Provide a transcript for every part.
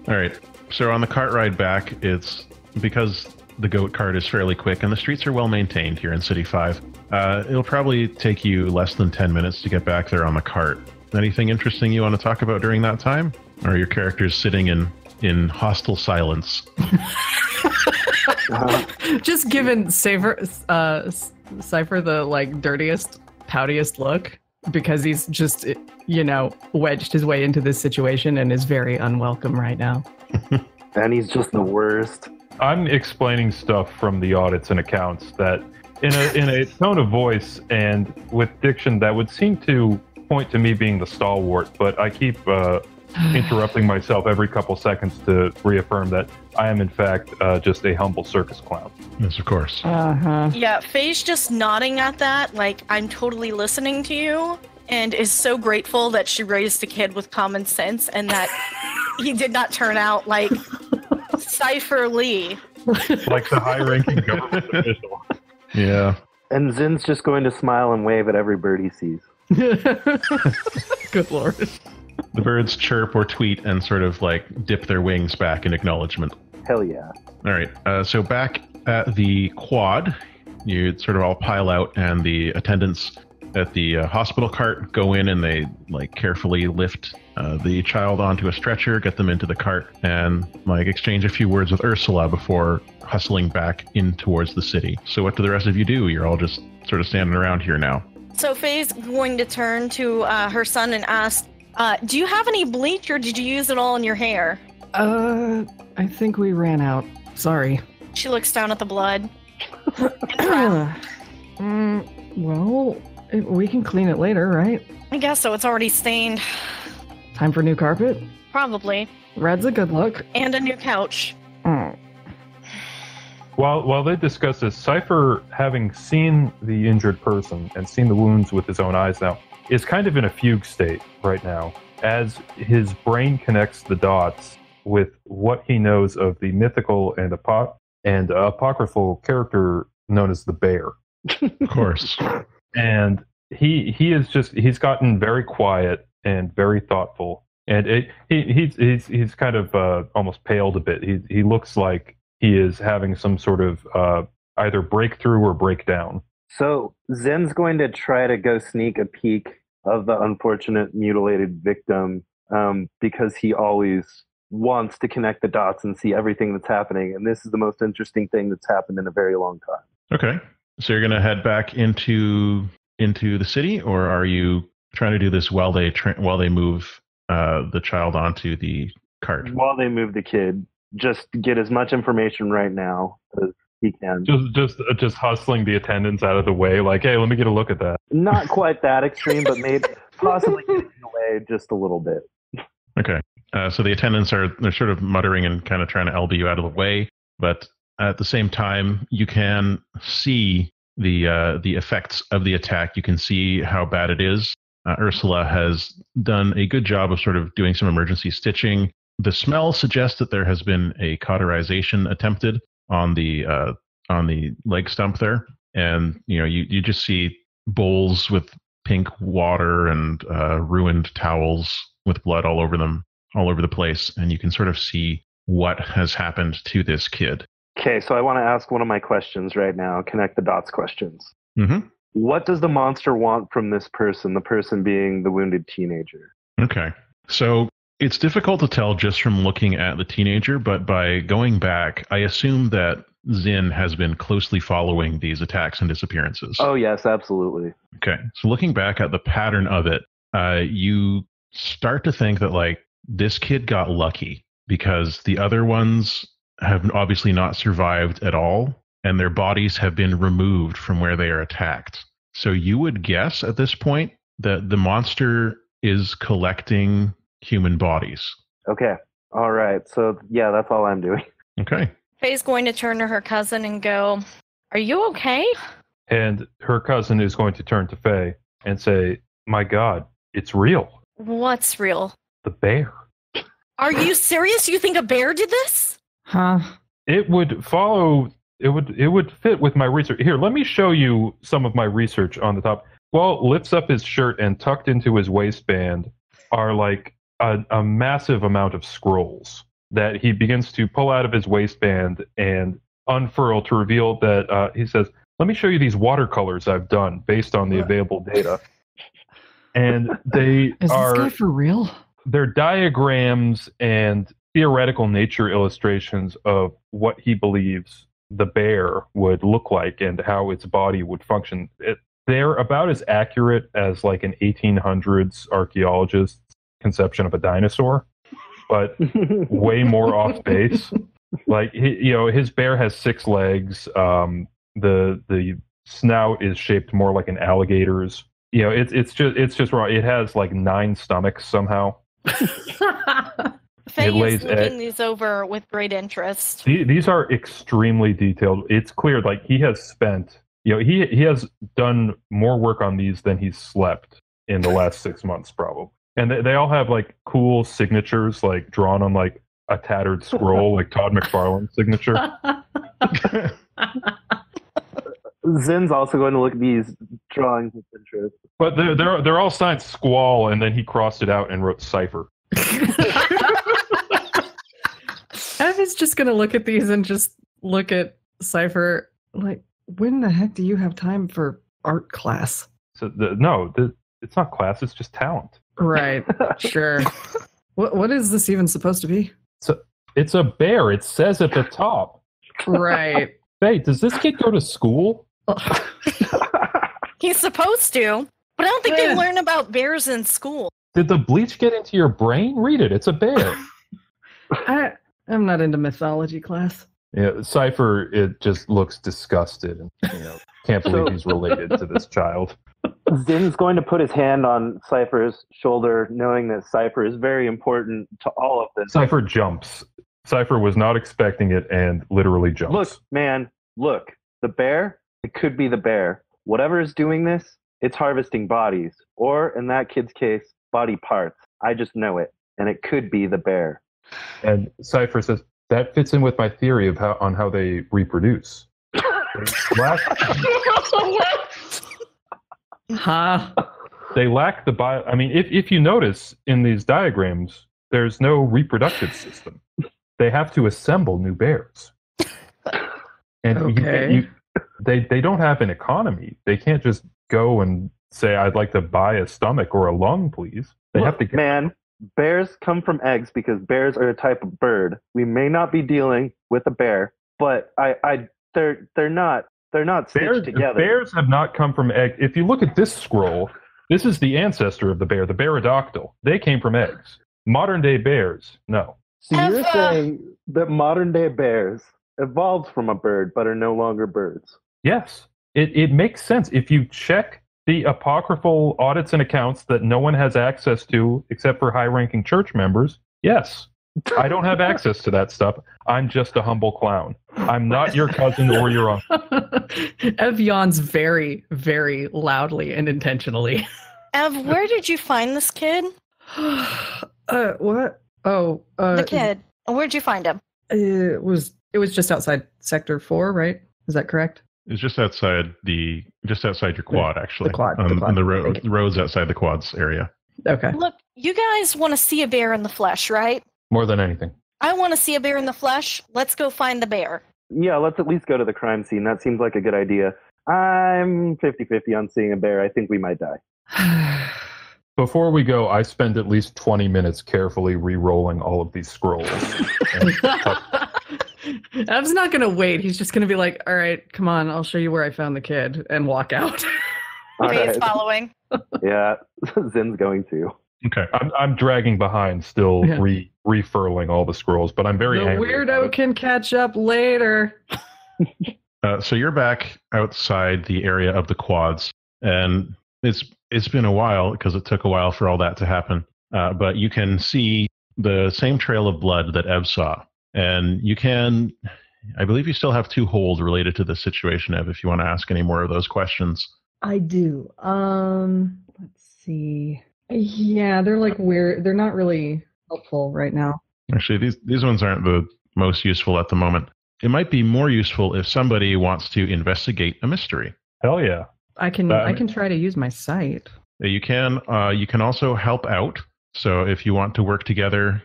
All right. So on the cart ride back, it's because the goat cart is fairly quick and the streets are well maintained here in City 5. It'll probably take you less than 10 minutes to get back there on the cart. Anything interesting you want to talk about during that time? Or are your characters sitting in hostile silence? Just giving Seifer the dirtiest, poutiest look because he's just, wedged his way into this situation and is very unwelcome right now. And he's just the worst. I'm explaining stuff from the audits and accounts that in a tone of voice and with diction that would seem to point to me being the stalwart, but I keep interrupting myself every couple seconds to reaffirm that I am in fact just a humble circus clown. Yes, of course. Uh-huh. Yeah, Faye's just nodding at that, like, I'm totally listening to you, and is so grateful that she raised a kid with common sense and that he did not turn out like Seifer Leee. Like the high-ranking government official. Yeah. And Zin's just going to smile and wave at every bird he sees. Good lord. The birds chirp or tweet and sort of dip their wings back in acknowledgement. Hell yeah. All right. So back at the quad, you sort of all pile out, and the attendants at the hospital cart go in and they carefully lift the child onto a stretcher, get them into the cart, and exchange a few words with Ursula before hustling back in towards the city. So what do the rest of you do? You're all just sort of standing around here now. So Faye's going to turn to her son and ask, do you have any bleach or did you use it all in your hair? I think we ran out. Sorry. She looks down at the blood. Well, we can clean it later, right? I guess so. It's already stained. Time for new carpet? Probably. Red's a good look. And a new couch. Mm. While they discuss this, Seifer, having seen the injured person and seen the wounds with his own eyes now, is kind of in a fugue state right now, as his brain connects the dots with what he knows of the mythical and apocryphal character known as the Bear. Of course. And he's gotten very quiet and very thoughtful, and he's kind of almost paled a bit. He looks like he is having some sort of either breakthrough or breakdown. So Zen's going to try to go sneak a peek of the unfortunate mutilated victim because he always wants to connect the dots and see everything that's happening. And this is the most interesting thing that's happened in a very long time. Okay. So you're going to head back into the city, or are you trying to do this while they move the child onto the cart? While they move the kid, just get as much information right now as he can. Just hustling the attendants out of the way, like, hey, let me get a look at that. Not quite that extreme, but maybe possibly getting away just a little bit. Okay. So the attendants they're sort of muttering and kind of trying to elbow you out of the way, but at the same time, you can see the effects of the attack. You can see how bad it is. Ursula has done a good job of sort of doing some emergency stitching. The smell suggests that there has been a cauterization attempted on the leg stump there, and you just see bowls with pink water and ruined towels with blood all over the place, and you can sort of see what has happened to this kid. Okay, so I want to ask one of my questions right now, connect the dots questions. Mm-hmm. What does the monster want from this person, the person being the wounded teenager? Okay, so it's difficult to tell just from looking at the teenager, but by going back, I assume that Zin has been closely following these attacks and disappearances. Oh, yes, absolutely. Okay, so looking back at the pattern of it, you start to think that, this kid got lucky because the other ones have obviously not survived at all, and their bodies have been removed from where they are attacked. So you would guess at this point that the monster is collecting human bodies. Okay. All right. So, yeah, that's all I'm doing. Okay. Faye's going to turn to her cousin and go, are you okay? And her cousin is going to turn to Faye and say, my God, it's real. What's real? The bear. Are you serious? You think a bear did this? Huh? It would fit with my research. Here, let me show you some of my research on the top. Well, lifts up his shirt, and tucked into his waistband are a massive amount of scrolls. that he begins to pull out of his waistband and unfurl to reveal that he says, "Let me show you these watercolors I've done based on the available data." And they Is this guy for real? They're diagrams and theoretical nature illustrations of what he believes the bear would look like and how its body would function. They're about as accurate as like an 1800s archaeologist's conception of a dinosaur, but way more off base. Like his bear has 6 legs. The snout is shaped more like an alligator's. It's just wrong. It has like 9 stomachs somehow. Faye is looking these over with great interest. These are extremely detailed. It's clear like he has spent, he has done more work on these than he's slept in the last 6 months probably. And they all have like cool signatures like drawn on like a tattered scroll like Todd McFarlane's signature. Zin's also going to look at these drawings with interest. But they're all signed Squall, and then he crossed it out and wrote Seifer. Ev is just going to look at these and just look at Seifer like, when the heck do you have time for art class? So it's not class, it's just talent. Right, sure. What is this even supposed to be? So it's a bear. It says at the top. Right. Hey, does this kid go to school? He's supposed to, but I don't think they learn about bears in school. Did the bleach get into your brain? Read it. It's a bear. I'm not into mythology class. Yeah, Seifer, it just looks disgusted and can't believe he's related to this child. Zin's going to put his hand on Seifer's shoulder, knowing that Seifer is very important to all of this. Seifer jumps. Seifer was not expecting it and literally jumps. Look, man, look. The bear, it could be the bear. Whatever is doing this, it's harvesting bodies. Or, in that kid's case, body parts. I just know it. And it could be the bear. And Seifer says, that fits in with my theory of how they reproduce. They lack the bio. I mean, if you notice in these diagrams, there's no reproductive system. They have to assemble new bears. And okay. They don't have an economy. They can't just go and say, I'd like to buy a stomach or a lung, please. They have to. Man, bears come from eggs because bears are a type of bird. We may not be dealing with a bear, but they're not stitched together. Bears have not come from eggs. If you look at this scroll, this is the ancestor of the bear, the Bearodactyl. They came from eggs. Modern day bears, no. So you're saying that modern day bears evolved from a bird but are no longer birds? Yes. It makes sense. If you check the apocryphal audits and accounts that no one has access to except for high-ranking church members, yes. I don't have access to that stuff. I'm just a humble clown. I'm not your cousin or your uncle. Ev yawns very, very loudly and intentionally. Ev, where did you find this kid? What? Oh, the kid. Where'd you find him? It was just outside Sector 4, right? Is that correct? It's just outside your quad, actually. The quad. On the roads outside the quad's area. Okay. Look, you guys want to see a bear in the flesh, right? More than anything. I want to see a bear in the flesh. Let's go find the bear. Yeah, let's at least go to the crime scene. That seems like a good idea. I'm 50-50 on seeing a bear. I think we might die. Before we go, I spend at least 20 minutes carefully re-rolling all of these scrolls. Ev's not going to wait. He's just going to be like, all right, come on, I'll show you where I found the kid, and walk out. He's following. Yeah, Zin's going to. Okay. I'm dragging behind, still refurling all the scrolls, but I'm very angry. The weirdo can catch up later. So you're back outside the area of the quads, and it's been a while because it took a while for all that to happen. But you can see the same trail of blood that Ev saw. And I believe you still have 2 holes related to this situation, Ev, if you want to ask any more of those questions. I do. Let's see. Yeah, they're like weird. They're not really helpful right now. Actually, these ones aren't the most useful at the moment. It might be more useful if somebody wants to investigate a mystery. Hell yeah. I can try to use my sight. You can also help out. So if you want to work together,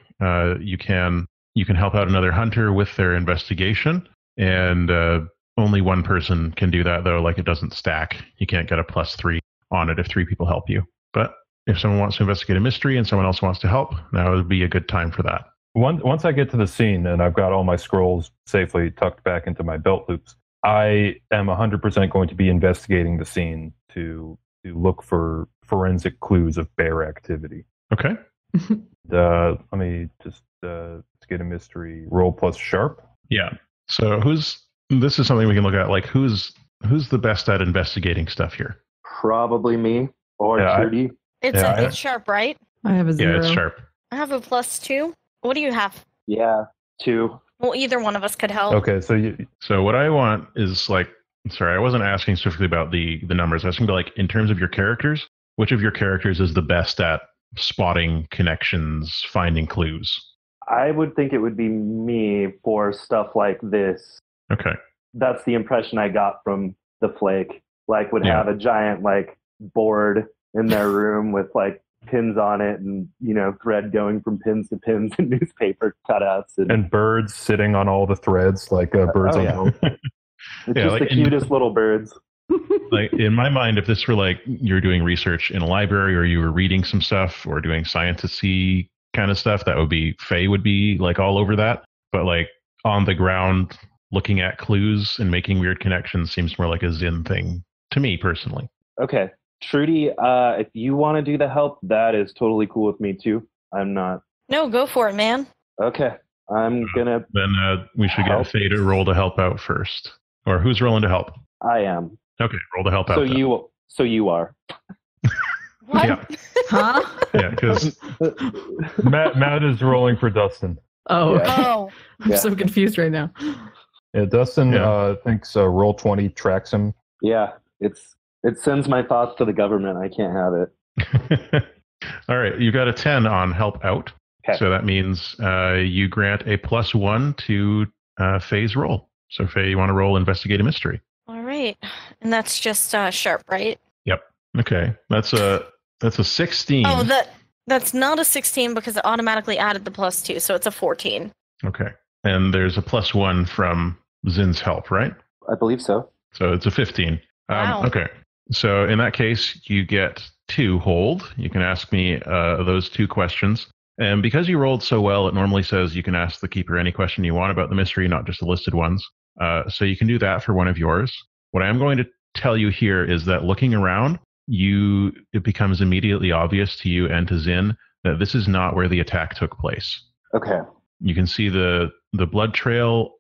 you can you can help out another hunter with their investigation, and only one person can do that, though. Like, it doesn't stack. You can't get a +3 on it if 3 people help you. But if someone wants to investigate a mystery and someone else wants to help, now would be a good time for that. Once I get to the scene and I've got all my scrolls safely tucked back into my belt loops, I am 100% going to be investigating the scene to look for forensic clues of bear activity. Okay. Let me just get a mystery roll plus sharp. Yeah. So this is something we can look at. Like, who's the best at investigating stuff here? Probably me or Trudy. It's sharp, right? I have a 0. Yeah, it's sharp. I have a +2. What do you have? Yeah, 2. Well, either one of us could help. Okay, So what I want is, like, sorry, I wasn't asking specifically about the numbers. I was asking about, like, in terms of your characters, which of your characters is the best at spotting connections, finding clues? I would think it would be me for stuff like this. Okay. That's the impression I got from the Flake. Like, would have a giant, like, board in their room with, like, pins on it and, you know, thread going from pins to pins and newspaper cutouts. And birds sitting on all the threads, like birds on home. It's just like the cutest little birds. Like, in my mind, if this were like you're doing research in a library or you were reading some stuff or doing science-y kind of stuff, that would be, Fei would be like all over that. But like on the ground, looking at clues and making weird connections seems more like a Zin thing to me personally. Okay. Trudy, if you want to do the help, that is totally cool with me too. I'm not. No, go for it, man. Okay. I'm gonna. Then we should get Fei to roll to help out first. Or who's rolling to help? I am. Okay, roll to help out. So you are. What? Yeah. Huh? Yeah, because Matt is rolling for Dustin. Oh, Yeah. okay. Oh, I'm so confused right now. Yeah, Dustin thinks roll 20 tracks him. Yeah, it sends my thoughts to the government. I can't have it. all right, you got a 10 on help out. Okay. So that means you grant a +1 to Fei's roll. So Fei, you want to roll investigate a mystery? all right. And that's just sharp, right? Yep. Okay, that's a 16. Oh, that's not a 16 because it automatically added the +2, so it's a 14. Okay, and there's a +1 from Zin's help, right? I believe so. So it's a 15. Wow. Okay, so in that case, you get 2 hold. You can ask me those 2 questions. And because you rolled so well, it normally says you can ask the keeper any question you want about the mystery, not just the listed ones. So you can do that for one of yours. What I'm going to tell you here is that looking around, it becomes immediately obvious to you and to Zin that this is not where the attack took place. Okay. You can see the blood trail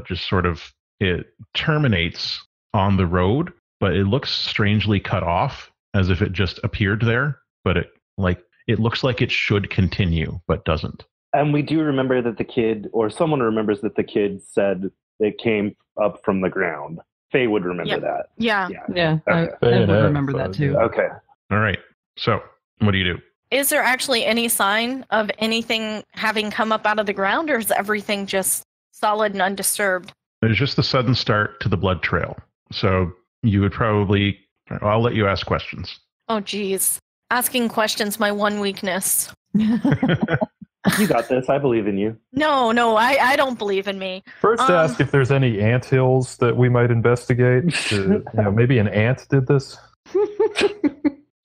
just sort of, it terminates on the road, but it looks strangely cut off, as if it just appeared there, but it looks like it should continue, but doesn't. And we do remember that the kid, or someone remembers that the kid said it came up from the ground. Fei would remember that. Yeah. Yeah, Okay. I would remember that too. Okay. All right. So what do you do? Is there actually any sign of anything having come up out of the ground, or is everything just solid and undisturbed? There's just the sudden start to the blood trail. So you would probably, I'll let you ask questions. Oh, geez. Asking questions, my one weakness. You got this. I believe in you. No, I don't believe in me. First, ask if there's any ant hills that we might investigate. Maybe an ant did this.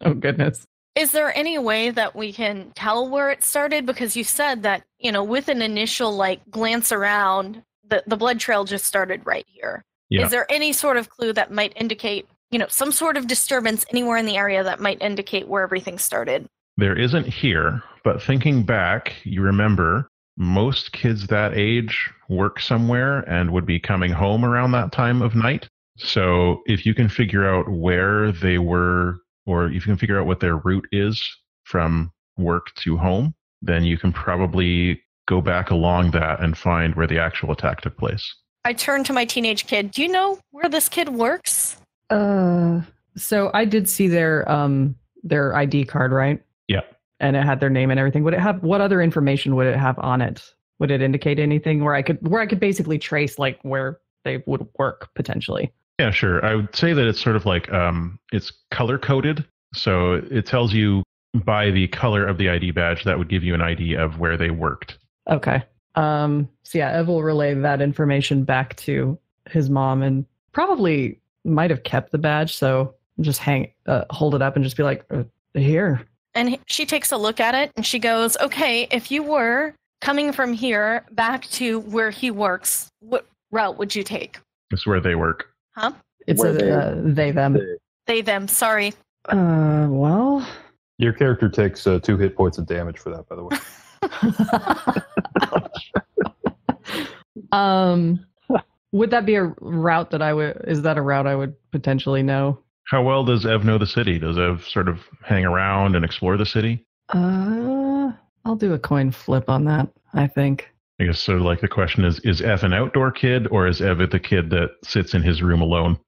Oh, goodness. Is there any way that we can tell where it started? Because you said that, with an initial glance around, the blood trail just started right here. Yeah. Is there any sort of clue that might indicate, some sort of disturbance anywhere in the area that might indicate where everything started? There isn't here, but thinking back, you remember most kids that age work somewhere and would be coming home around that time of night. So if you can figure out where they were, or if you can figure out what their route is from work to home, then you can probably go back along that and find where the actual attack took place. I turned to my teenage kid. Do you know where this kid works? So I did see their ID card, right? Yeah. And it had their name and everything. Would it have, what other information would it have on it? Would it indicate anything where I could basically trace where they would work potentially? Yeah, sure. I would say that it's sort of it's color coded. So it tells you by the color of the ID badge that would give you an idea of where they worked. Okay. So yeah, Ev will relay that information back to his mom and probably might have kept the badge. So just hold it up and just be like, here. And she takes a look at it and she goes, okay, if you were coming from here back to where he works, what route would you take? It's where they work. Huh? It's they, them. They, them. Sorry. Well. Your character takes 2 hit points of damage for that, by the way. Would that be a route that is that a route I would potentially know? How well does Ev know the city? Does Ev sort of hang around and explore the city? I'll do a coin flip on that, I think. I guess so. Like the question is Ev an outdoor kid or is Ev the kid that sits in his room alone?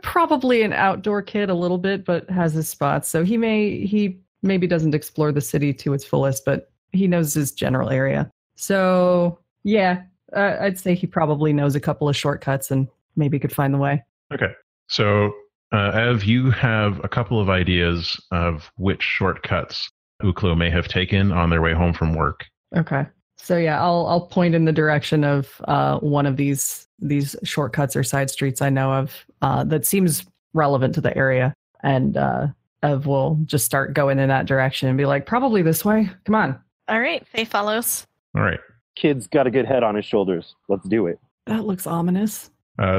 Probably an outdoor kid a little bit, but has his spots. So he maybe doesn't explore the city to its fullest, but he knows his general area. So yeah, I'd say he probably knows a couple of shortcuts and maybe could find the way. Okay. So Ev, you have a couple of ideas of which shortcuts Uklo may have taken on their way home from work. Okay. So yeah, I'll point in the direction of one of these shortcuts or side streets I know of that seems relevant to the area, and Ev will just start going in that direction and be like, probably this way. Come on. All right, Faye follows. All right. Kid's got a good head on his shoulders. Let's do it. That looks ominous.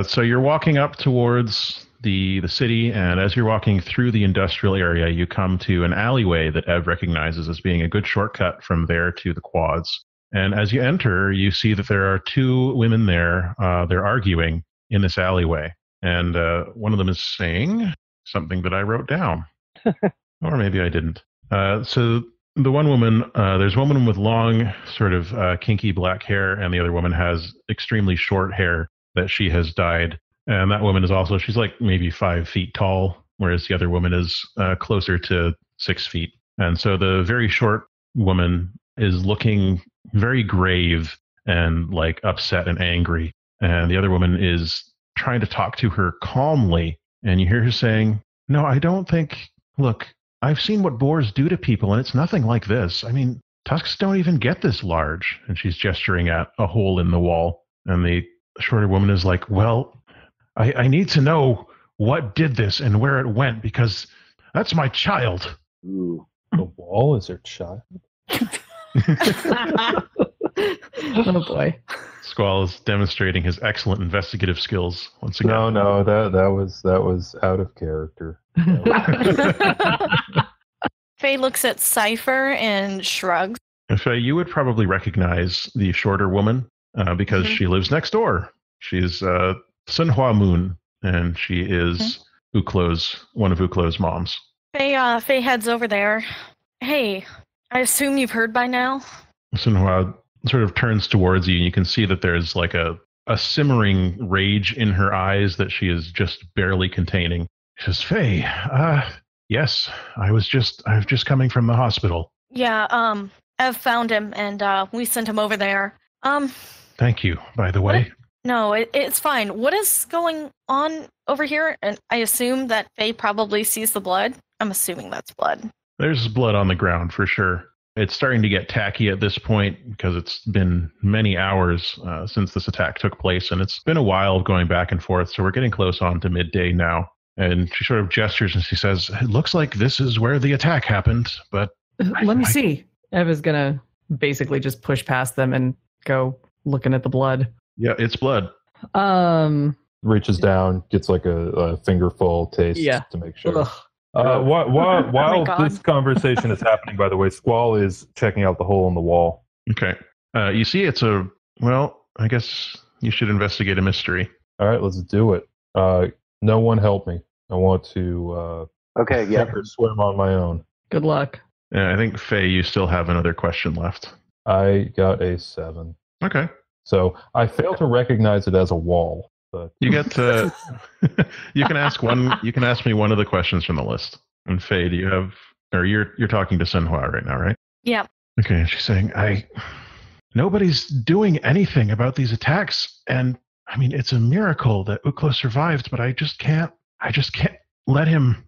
So you're walking up towards the city, and as you're walking through the industrial area, you come to an alleyway that Ev recognizes as being a good shortcut from there to the quads. And as you enter, you see that there are 2 women there. They're arguing in this alleyway. And one of them is saying something that I wrote down. Or maybe I didn't. So the one woman, there's one woman with long, sort of kinky black hair, and the other woman has extremely short hair that she has dyed. And that woman is also, she's like maybe 5 feet tall, whereas the other woman is closer to 6 feet. And so the very short woman is looking very grave and like upset and angry. And the other woman is trying to talk to her calmly. And you hear her saying, no, I don't think, look, I've seen what boars do to people and it's nothing like this. I mean, tusks don't even get this large. And she's gesturing at a hole in the wall. And the shorter woman is like, well, I need to know what did this and where it went because that's my child. Ooh. The wall is her child? Oh boy. Squall is demonstrating his excellent investigative skills once again. No, that was out of character. Faye looks at Seifer and shrugs. Faye, you would probably recognize the shorter woman because she lives next door. She's Sunhua Moon, and she is one of Uklo's moms. Faye heads over there. Hey, I assume you've heard by now? Sunhua sort of turns towards you, and you can see that there's like a simmering rage in her eyes that she is just barely containing. She says, Faye, yes, I've just coming from the hospital. Yeah, Ev found him, and we sent him over there. Thank you, by the way. No, it's fine. What is going on over here? And I assume that Faye probably sees the blood. I'm assuming that's blood. There's blood on the ground for sure. It's starting to get tacky at this point because it's been many hours since this attack took place, and it's been a while going back and forth, so we're getting close on to midday now. And she sort of gestures and she says, it looks like this is where the attack happened, but... Let me see. Ev is going to basically just push past them and go looking at the blood. Yeah, it's blood. Reaches down, gets like a fingerful taste to make sure. While this conversation is happening, by the way, Squall is checking out the hole in the wall. Okay. You see, I guess you should investigate a mystery. All right, let's do it. No one help me. I want to sink or swim on my own. Good luck. I think, Faye, you still have another question left. I got a 7. Okay. So I fail to recognize it as a wall. But you get to. You can ask me one of the questions from the list. And Faye, do you have? Or you're talking to Sunhua right now, right? Yeah. Okay. She's saying, nobody's doing anything about these attacks, and I mean, it's a miracle that Uklo survived, but I just can't let him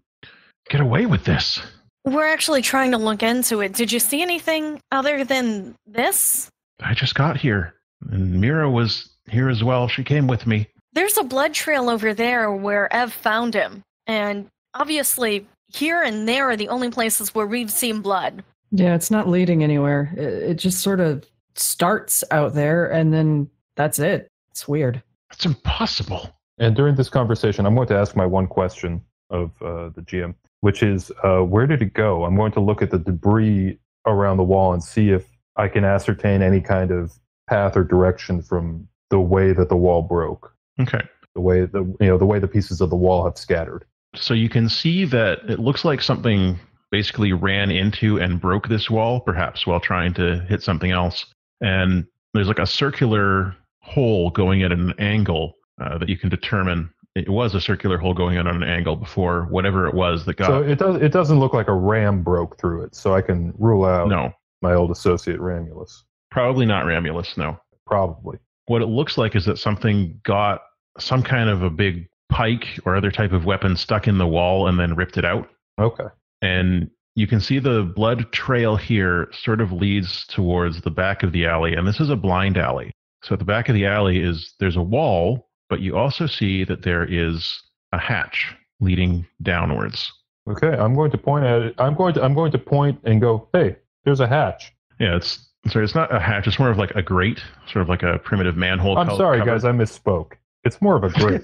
get away with this. We're actually trying to look into it. Did you see anything other than this? I just got here. And Mira was here as well. She came with me. There's a blood trail over there where Ev found him. And obviously, here and there are the only places where we've seen blood. Yeah, it's not leading anywhere. It just sort of starts out there, and then that's it. It's weird. That's impossible. And during this conversation, I'm going to ask my one question of the GM, which is, where did it go? I'm going to look at the debris around the wall and see if I can ascertain any kind of path or direction from the way that the wall broke. Okay. The way the pieces of the wall have scattered. So you can see that it looks like something basically ran into and broke this wall, perhaps while trying to hit something else. And there's like a circular hole going at an angle that you can determine. It was a circular hole going in on an angle before whatever it was that got. So it doesn't look like a ram broke through it. So I can rule out my old associate Ramulus. Probably not Ramulus, no. Probably. What it looks like is that something got some kind of a big pike or other type of weapon stuck in the wall and then ripped it out. Okay. And you can see the blood trail here sort of leads towards the back of the alley. And this is a blind alley. So at the back of the alley there's a wall, but you also see that there is a hatch leading downwards. Okay, I'm going to point at it. I'm going to point and go, hey, there's a hatch. Yeah, it's not a hatch. It's more of like a grate, sort of like a primitive manhole. I'm sorry, cover. Guys, I misspoke. It's more of a grate.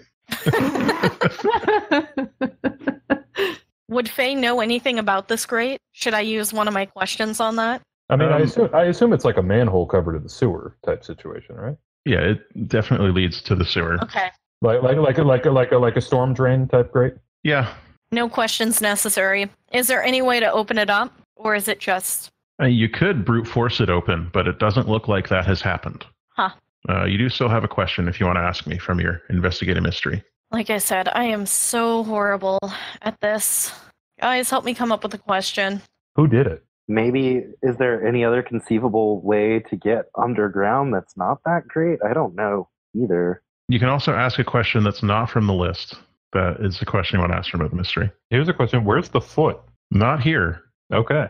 Would Faye know anything about this grate? Should I use one of my questions on that? I mean, I assume it's like a manhole covered in the sewer type situation, right? Yeah, it definitely leads to the sewer. Okay. Like a storm drain type grate. Yeah. No questions necessary. Is there any way to open it up, or is it just? You could brute force it open, but it doesn't look like that has happened. Huh. You do still have a question if you want to ask me from your investigative mystery. Like I said, I am so horrible at this. Guys, help me come up with a question. Who did it? Maybe, is there any other conceivable way to get underground that's not that great? I don't know either. You can also ask a question that's not from the list. That is the question you want to ask from the mystery. Here's a question. Where's the foot? Not here. Okay.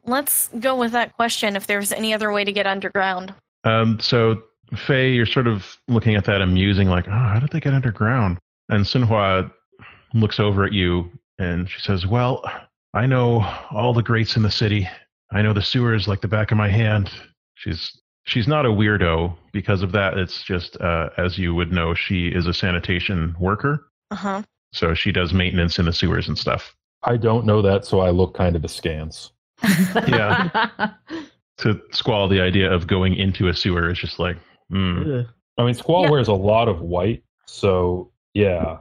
Let's go with that question if there's any other way to get underground. So, Faye, you're sort of looking at that amusing, like, oh, how did they get underground? And Sinhua looks over at you and she says, well, I know all the grates in the city. I know the sewers like the back of my hand. She's not a weirdo because of that. It's just, as you would know, she is a sanitation worker. Uh-huh. So she does maintenance in the sewers and stuff. I don't know that, so I look kind of askance. Yeah. To Squall, the idea of going into a sewer is just like, I mean, Squall wears a lot of white, so yeah.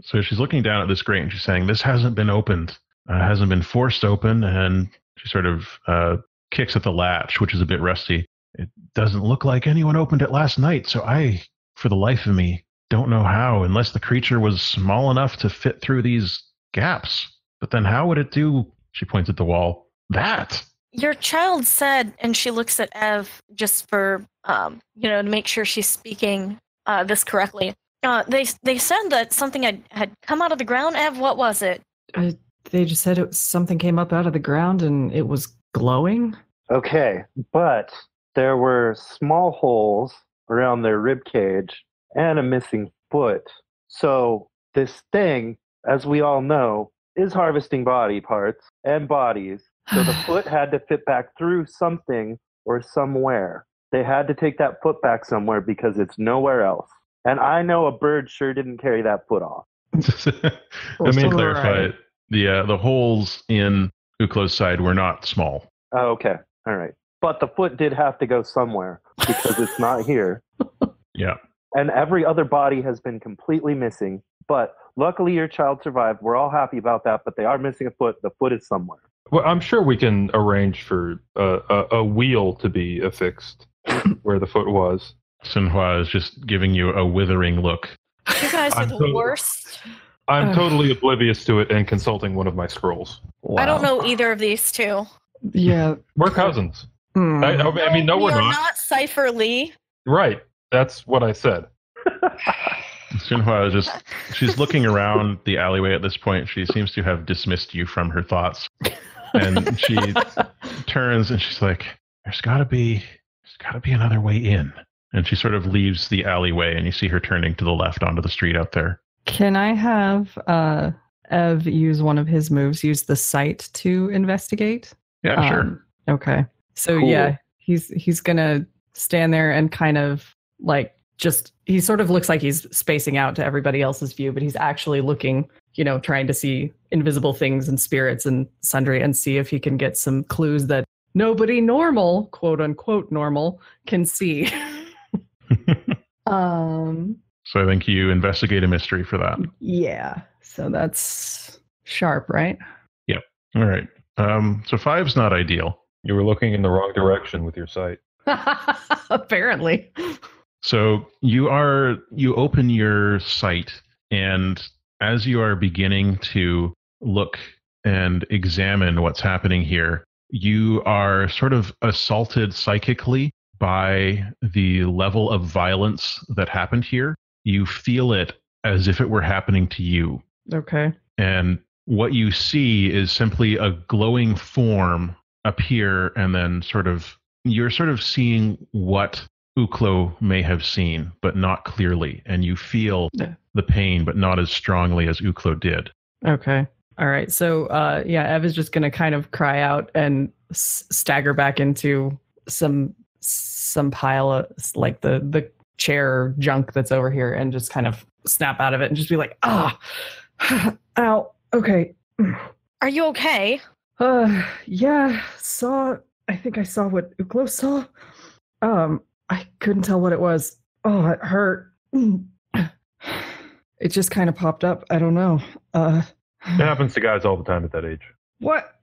So she's looking down at this grate and she's saying, this hasn't been opened. Hasn't been forced open. And she sort of kicks at the latch, which is a bit rusty. It doesn't look like anyone opened it last night. So I, for the life of me, don't know how, unless the creature was small enough to fit through these gaps. But then how would it do, she points at the wall, that? Your child said, and she looks at Ev just for, to make sure she's speaking this correctly. They said that something had come out of the ground. Ev, what was it? They just said something came up out of the ground and it was glowing. Okay, but there were small holes around their rib cage and a missing foot. So this thing, as we all know, is harvesting body parts and bodies. So the foot had to fit back through something or somewhere. They had to take that foot back somewhere because it's nowhere else. And I know a bird sure didn't carry that foot off. Let me clarify. The holes in Uklo's side were not small. Oh, okay. All right. But the foot did have to go somewhere because it's not here. Yeah. And every other body has been completely missing. But luckily your child survived. We're all happy about that, but they are missing a foot. The foot is somewhere. Well, I'm sure we can arrange for a wheel to be affixed where the foot was. Sinhua is just giving you a withering look. You guys are the worst. I'm totally oblivious to it and consulting one of my scrolls. Wow. I don't know either of these two. Yeah. We're cousins. I mean, no, we're not. not. Seifer Leee. Right. That's what I said. Sinhua is she's looking around the alleyway at this point. She seems to have dismissed you from her thoughts. And she turns and she's like, there's gotta be another way in. And she sort of leaves the alleyway, and you see her turning to the left onto the street out there. Can I have Ev use one of his moves, use the sight to investigate? Yeah, sure. Okay. So Cool. yeah, he's gonna stand there and kind of like he sort of looks like he's spacing out to everybody else's view, but he's actually looking, trying to see invisible things and spirits and sundry, and see if he can get some clues that nobody normal, quote unquote normal, can see. So I think you investigate a mystery for that. Yeah. So that's sharp, right? Yep. All right. So 5's not ideal. You were looking in the wrong direction with your sight. Apparently. So you open your sight, and as you are beginning to look and examine what's happening here, you are sort of assaulted psychically by the level of violence that happened here. You feel it as if it were happening to you. Okay. And what you see is simply a glowing form appear, and then you're sort of seeing what Uklo may have seen, but not clearly. And you feel the pain, but not as strongly as Uklo did. Okay. All right. So, Ev is just going to kind of cry out and stagger back into some pile of like the chair junk that's over here, and just kind of snap out of it and just be like, ow. Okay. Are you okay? Yeah. I think I saw what Uklo saw. I couldn't tell what it was. Oh, it hurt. It just kind of popped up. I don't know. It happens to guys all the time at that age. What?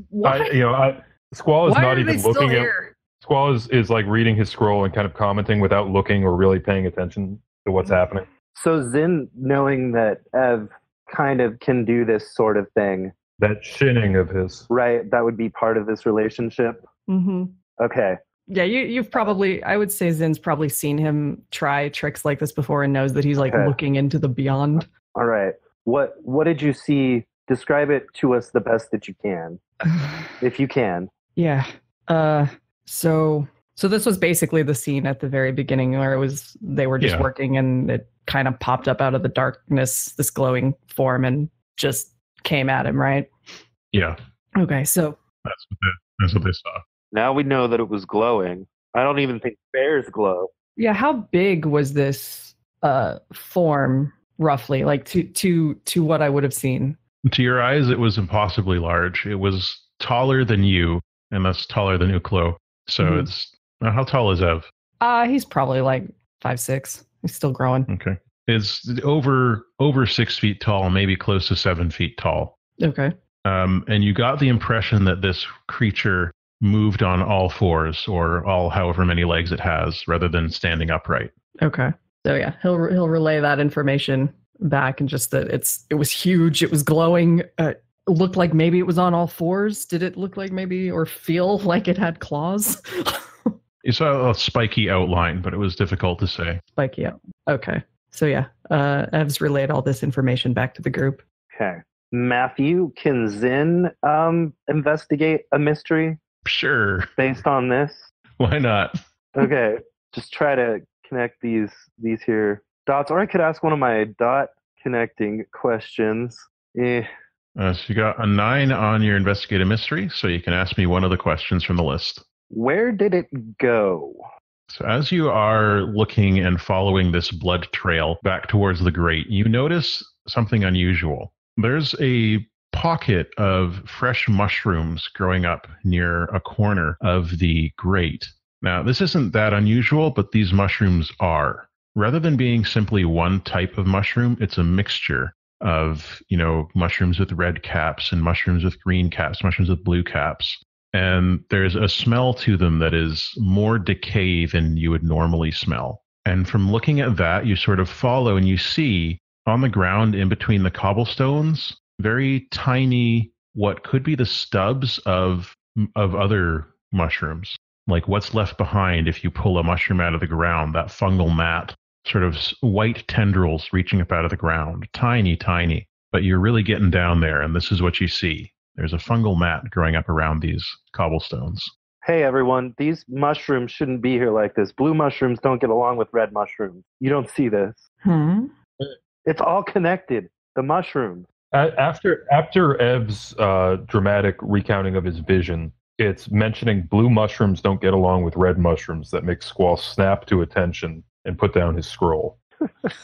What? Squall is Why not are even they still looking at. here? Squall is like reading his scroll and kind of commenting without looking or really paying attention to what's happening. So Zin, knowing that Ev kind of can do this sort of thing, That shinning of his. right? That would be part of this relationship. Mm-hmm. Okay. Yeah, you've probably, I would say Zin's probably seen him try tricks like this before and knows that he's like Okay. looking into the beyond. All right. What did you see? Describe it to us the best that you can, if you can. Yeah. So this was basically the scene at the very beginning where they were just working, and it kind of popped up out of the darkness, this glowing form, and just came at him, right? Yeah. Okay, so That's what they saw. Now we know that it was glowing. I don't even think bears glow. yeah, how big was this form roughly? Like to what I would have seen? To your eyes, it was impossibly large. It was taller than you, and that's taller than Uklo. So it's how tall is Ev? He's probably like 5'6". He's still growing. Okay, it's over 6 feet tall, maybe close to 7 feet tall. Okay. And you got the impression that this creature moved on all fours, or all however many legs it has, rather than standing upright. Okay. So yeah, he'll relay that information back, and just that it was huge. It was glowing. It looked like maybe it was on all fours. Did it look like maybe, or feel like it had claws? You saw a spiky outline, but it was difficult to say. Spiky out. Okay. So yeah, Ev's relayed all this information back to the group. Okay. Matthew, can Zin investigate a mystery Sure. based on this? Why not? Okay. Just try to connect these here dots, or I could ask one of my dot connecting questions. So you got a 9 on your investigate a mystery, so you can ask me one of the questions from the list. Where did it go? So as you are looking and following this blood trail back towards the grate, you notice something unusual. There's a pocket of fresh mushrooms growing up near a corner of the grate. Now, this isn't that unusual, but these mushrooms are. Rather than being simply one type of mushroom, it's a mixture of, mushrooms with red caps and mushrooms with green caps, mushrooms with blue caps. And there's a smell to them that is more decay than you would normally smell. And from looking at that, you sort of follow and you see on the ground in between the cobblestones, very tiny, what could be the stubs of other mushrooms. Like what's left behind if you pull a mushroom out of the ground, that fungal mat, sort of white tendrils reaching up out of the ground, tiny, tiny. But you're really getting down there, and this is what you see. There's a fungal mat growing up around these cobblestones. Hey everyone, these mushrooms shouldn't be here like this. Blue mushrooms don't get along with red mushrooms. You don't see this. It's all connected. The mushrooms. After Ev's dramatic recounting of his vision, it's mentioning blue mushrooms don't get along with red mushrooms that makes Squall snap to attention and put down his scroll.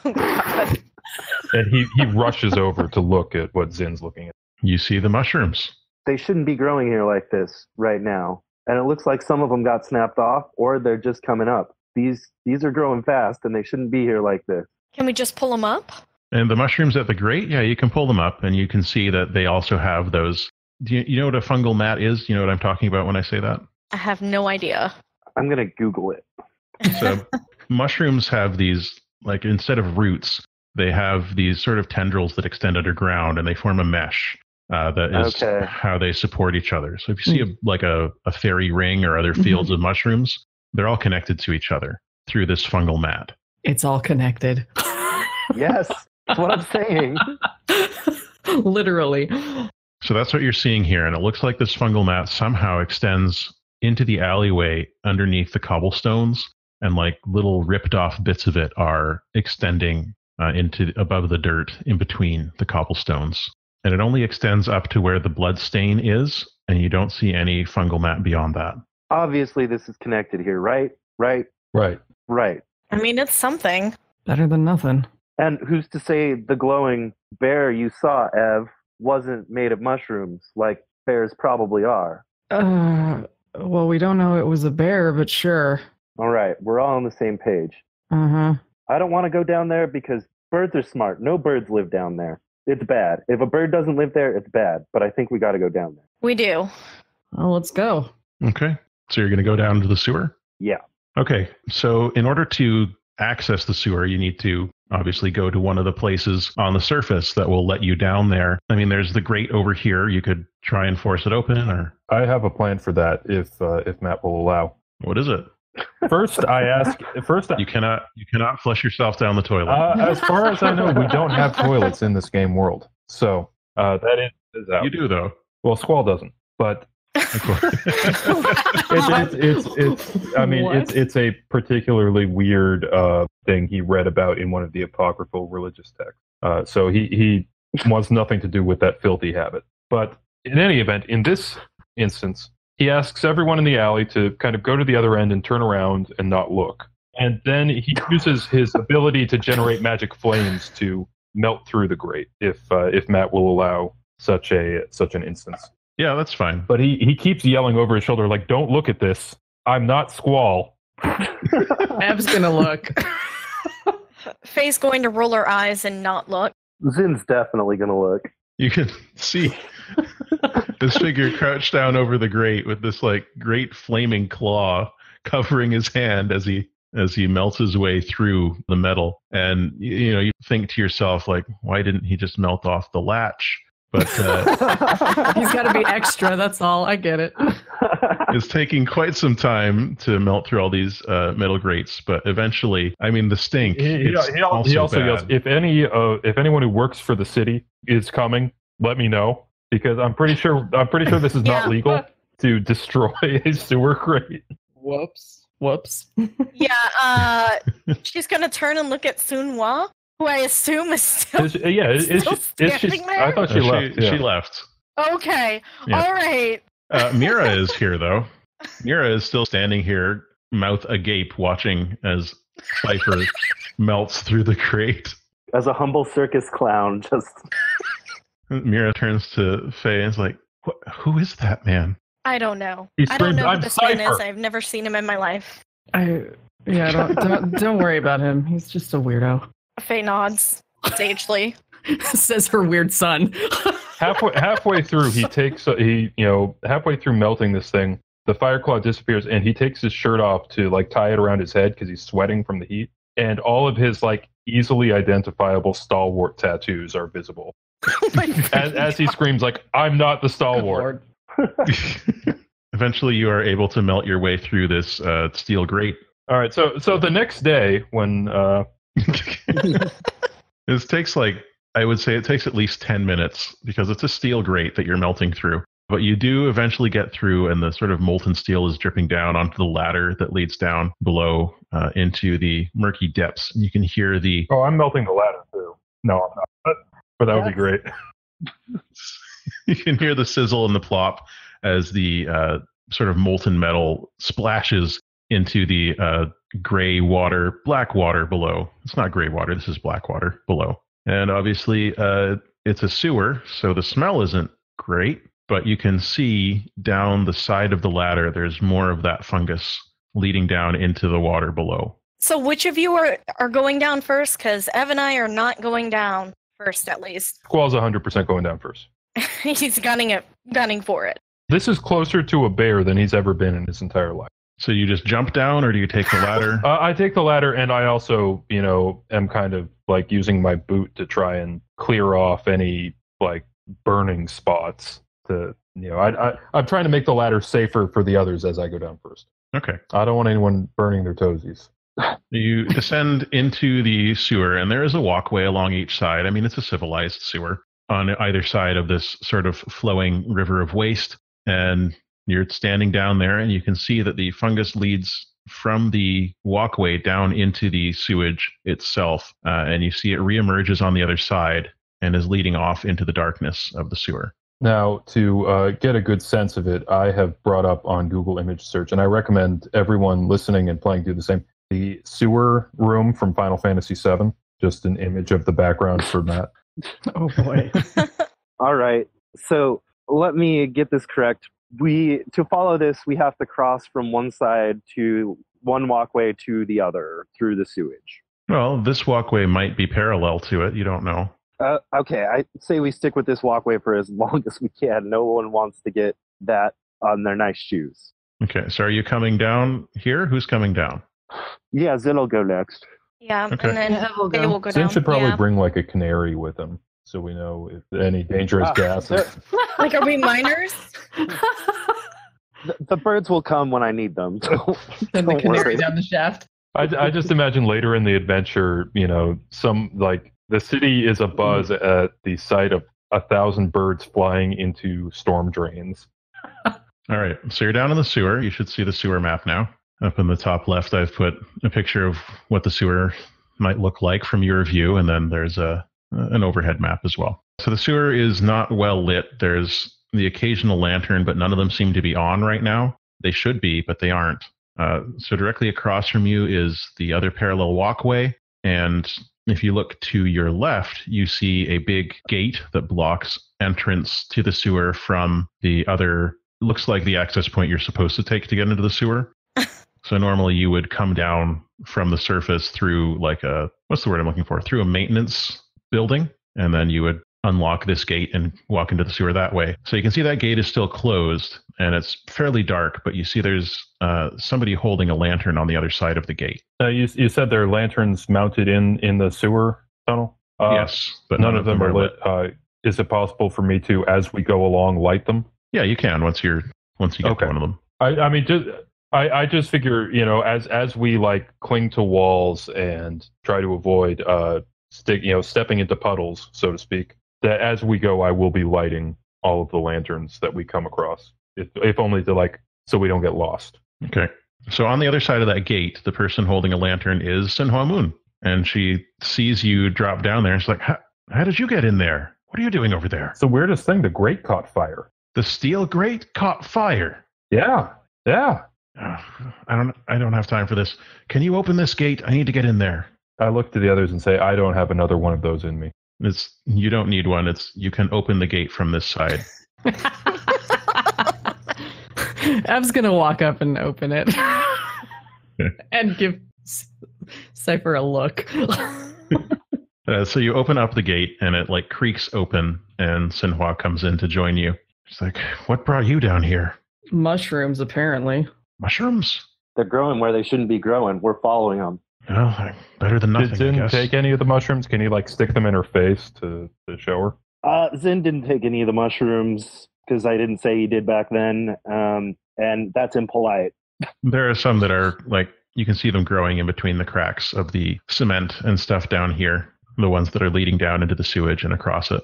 And he rushes over to look at what Zin's looking at. You see the mushrooms. They shouldn't be growing here like this right now. And it looks like some of them got snapped off or they're just coming up. These are growing fast and they shouldn't be here like this. Can we just pull them up? And the mushrooms at the grate, yeah, you can pull them up and you can see that they also have those. Do you know what a fungal mat is? You know what I'm talking about when I say that? I have no idea. I'm going to Google it. So mushrooms have these, like instead of roots, they have these sort of tendrils that extend underground and they form a mesh. That is how they support each other. So if you see a fairy ring or other fields of mushrooms, they're all connected to each other through this fungal mat. It's all connected. Yes, that's what I'm saying. Literally. So that's what you're seeing here. And it looks like this fungal mat somehow extends into the alleyway underneath the cobblestones. And like little ripped off bits of it are extending into above the dirt in between the cobblestones. And it only extends up to where the blood stain is, and you don't see any fungal mat beyond that. Obviously, this is connected here, right? Right. I mean, it's something. Better than nothing. And who's to say the glowing bear you saw, Ev, wasn't made of mushrooms, like bears probably are? Well, we don't know it was a bear, but sure. All right, we're all on the same page. Uh-huh. I don't want to go down there because birds are smart. No birds live down there. It's bad. If a bird doesn't live there, it's bad. But I think we got to go down there. We do. Well, let's go. Okay. So you're going to go down to the sewer? Yeah. Okay. So in order to access the sewer, you need to obviously go to one of the places on the surface that will let you down there. I mean, there's the grate over here. You could try and force it open, or I have a plan for that if Matt will allow. what is it? First, You cannot flush yourself down the toilet. As far as I know, we don't have toilets in this game world. So that is out. You do, though. Well, Squall doesn't, but it's a particularly weird thing he read about in one of the apocryphal religious texts. So he wants nothing to do with that filthy habit. But in any event, in this instance, he asks everyone in the alley to kind of go to the other end and turn around and not look. And then he uses his ability to generate magic flames to melt through the grate, if Matt will allow such an instance. Yeah, that's fine. But he keeps yelling over his shoulder, like, "Don't look at this. I'm not Squall." Ev's gonna look. Faye's going to roll her eyes and not look. Zin's definitely going to look. You can see this figure crouched down over the grate with this like great flaming claw covering his hand as he melts his way through the metal. And you think to yourself, like, why didn't he just melt off the latch? But he's got to be extra. That's all. I get it. It's taking quite some time to melt through all these metal grates, but eventually, I mean, the stink. He also yells, "If anyone who works for the city is coming, let me know, because I'm pretty sure this is not legal to destroy a sewer grate." Whoops. Yeah. She's gonna turn and look at Sunhwa, who I assume is still standing there. I thought she left. She left. Okay. Yeah. All right. Mira is here, though. Mira is still standing here, mouth agape, watching as Seifer melts through the crate. As a humble circus clown, just... Mira turns to Faye and is like, who is that man? I don't know. He I don't screams, know "I'm who this man Seifer!" is. I've never seen him in my life. Don't worry about him. He's just a weirdo. Faye nods sagely. Says her weird son. halfway through, halfway through melting this thing, the fire cloud disappears, and he takes his shirt off to like tie it around his head because he's sweating from the heat, and all of his like easily identifiable stalwart tattoos are visible. As he screams, like, "I'm not the stalwart." Eventually, you are able to melt your way through this steel grate. All right, so the next day when This takes I would say it takes at least 10 minutes because it's a steel grate that you're melting through. But you do eventually get through, and the sort of molten steel is dripping down onto the ladder that leads down below into the murky depths. And you can hear the... Oh, I'm melting the ladder too. No, I'm not. But that would be great. You can hear the sizzle and the plop as the sort of molten metal splashes into the black water below. It's not gray water, this is black water below. And obviously, it's a sewer, so the smell isn't great, but you can see down the side of the ladder, there's more of that fungus leading down into the water below. So which of you are going down first? Because Ev and I are not going down first, at least. Squall's 100% going down first. He's gunning for it. This is closer to a bear than he's ever been in his entire life. So you just jump down, or do you take the ladder? I take the ladder, and I also, am kind of like using my boot to try and clear off any like burning spots. I'm trying to make the ladder safer for the others as I go down first. Okay. I don't want anyone burning their toesies. You descend into the sewer, and there is a walkway along each side. I mean, it's a civilized sewer on either side of this sort of flowing river of waste. And you're standing down there, and you can see that the fungus leads from the walkway down into the sewage itself. And you see it reemerges on the other side and is leading off into the darkness of the sewer. Now, to get a good sense of it, I have brought up on Google Image Search, and I recommend everyone listening and playing do the same. The sewer room from Final Fantasy VII, just an image of the background for Matt. Oh, boy. All right. So let me get this correct. To follow this, we have to cross from one side to one walkway to the other through the sewage. Well, this walkway might be parallel to it. You don't know. Okay, I say we stick with this walkway for as long as we can. No one wants to get that on their nice shoes. Okay, so are you coming down here? Who's coming down? Yeah, Zin will go next. Yeah, okay. And then Faye will go Zin down. should probably bring like a canary with him, so we know if any dangerous gases. Like, are we miners? The birds will come when I need them. Send the canary down the shaft. I just imagine later in the adventure, some like the city is abuzz at the sight of 1,000 birds flying into storm drains. All right, so you're down in the sewer. You should see the sewer map now. Up in the top left, I've put a picture of what the sewer might look like from your view, and then there's an overhead map as well. So the sewer is not well lit. There's the occasional lantern, but none of them seem to be on right now. They should be, but they aren't. So directly across from you is the other parallel walkway, and if you look to your left, you see a big gate that blocks entrance to the sewer from the other, looks like the access point you're supposed to take to get into the sewer. So normally you would come down from the surface through like what's the word I'm looking for? Through a maintenance building, and then you would unlock this gate and walk into the sewer that way. So you can see that gate is still closed, and it's fairly dark, but you see there's somebody holding a lantern on the other side of the gate. You said there are lanterns mounted in the sewer tunnel? Yes, but none of them are lit. Is it possible for me to, as we go along, light them? Yeah, you can once you get to one of them. I just figure, as we like cling to walls and try to avoid stepping into puddles, so to speak, that as we go, I will be lighting all of the lanterns that we come across, if only to so we don't get lost. Okay. So on the other side of that gate, the person holding a lantern is Sinhua Moon, and she sees you drop down there, and she's like, how did you get in there? What are you doing over there? It's the weirdest thing. The grate caught fire. The steel grate caught fire. Yeah. I don't have time for this. Can you open this gate? I need to get in there. I look to the others and say, I don't have another one of those in me. You don't need one. You can open the gate from this side. Ev's gonna walk up and open it and give Seifer a look. So you open up the gate, and it creaks open, and Sinhua comes in to join you. She's like, "What brought you down here?" Mushrooms, apparently. Mushrooms? They're growing where they shouldn't be growing. We're following them. Well, better than nothing. Did Zin take any of the mushrooms? Can you stick them in her face to show her? Zin didn't take any of the mushrooms because I didn't say he did back then, and that's impolite. There are some that are you can see them growing in between the cracks of the cement and stuff down here. The ones that are leading down into the sewage and across it.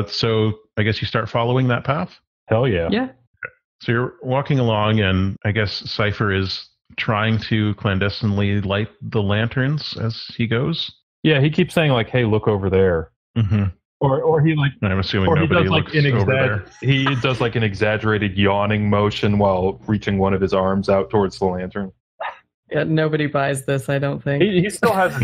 So I guess you start following that path? Hell yeah. Yeah. So you're walking along, and I guess Seifer is trying to clandestinely light the lanterns as he goes. Yeah, he keeps saying like, "Hey, look over there," Mm-hmm. or he like, I'm assuming or he nobody does like looks over there. he does like an exaggerated yawning motion while reaching one of his arms out towards the lantern. Yeah, nobody buys this, I don't think. He still has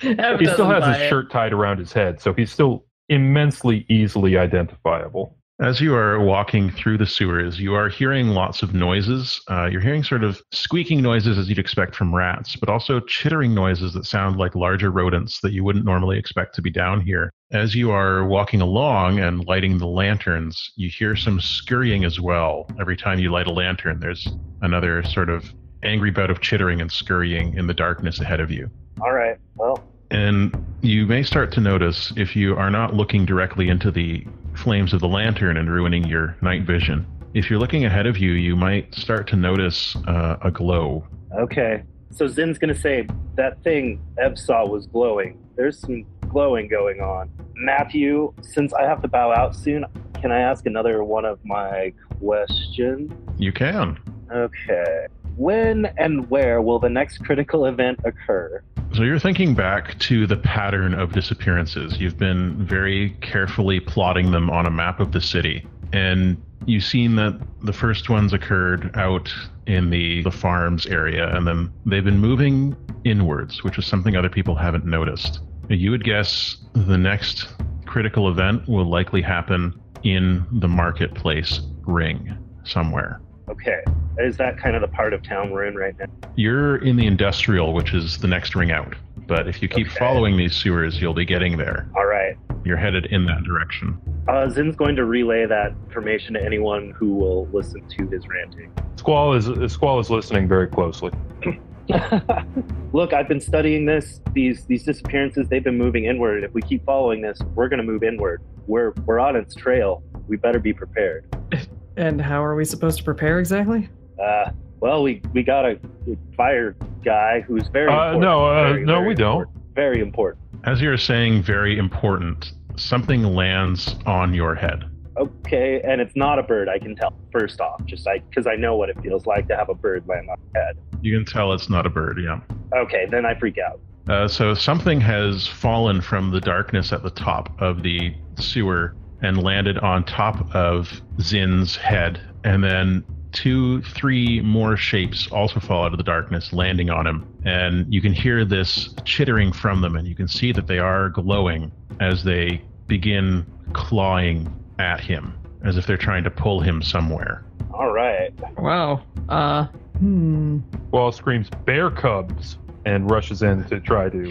his shirt tied around his head, so he's still immensely easily identifiable. As you are walking through the sewers, you are hearing lots of noises. You're hearing sort of squeaking noises as you'd expect from rats, but also chittering noises that sound like larger rodents that you wouldn't normally expect to be down here. As you are walking along and lighting the lanterns, you hear some scurrying as well. Every time you light a lantern, there's another sort of angry bout of chittering and scurrying in the darkness ahead of you. All right. Well. And you may start to notice, if you are not looking directly into the flames of the lantern and ruining your night vision, if you're looking ahead of you, you might start to notice a glow. Okay. So Zin's going to say that thing Ev saw was glowing. There's some glowing going on. Matthew, since I have to bow out soon, can I ask another one of my questions? You can. Okay. When and where will the next critical event occur? So you're thinking back to the pattern of disappearances. You've been very carefully plotting them on a map of the city. And you've seen that the first ones occurred out in the farms area, and then they've been moving inwards, which is something other people haven't noticed. You would guess the next critical event will likely happen in the marketplace ring somewhere. Okay. Is that kind of the part of town we're in right now? You're in the industrial, which is the next ring out. But if you keep following these sewers, you'll be getting there. All right. You're headed in that direction. Zin's going to relay that information to anyone who will listen to his ranting. Squall is listening very closely. Look, I've been studying this. These disappearances, they've been moving inward. If we keep following this, we're going to move inward. We're on its trail. We better be prepared. And how are we supposed to prepare exactly? Well, we got a fire guy who's very important. No, we don't. Very important. As you're saying very important, something lands on your head. Okay, and it's not a bird, I can tell, first off, just because I know what it feels like to have a bird land on my head. You can tell it's not a bird, yeah. Okay, then I freak out. So something has fallen from the darkness at the top of the sewer and landed on top of Zin's head, and then 2-3 more shapes also fall out of the darkness, landing on him. And you can hear this chittering from them, and you can see that they are glowing as they begin clawing at him, as if they're trying to pull him somewhere. All right. Wow. Wall screams, "Bear cubs!" and rushes in to try to,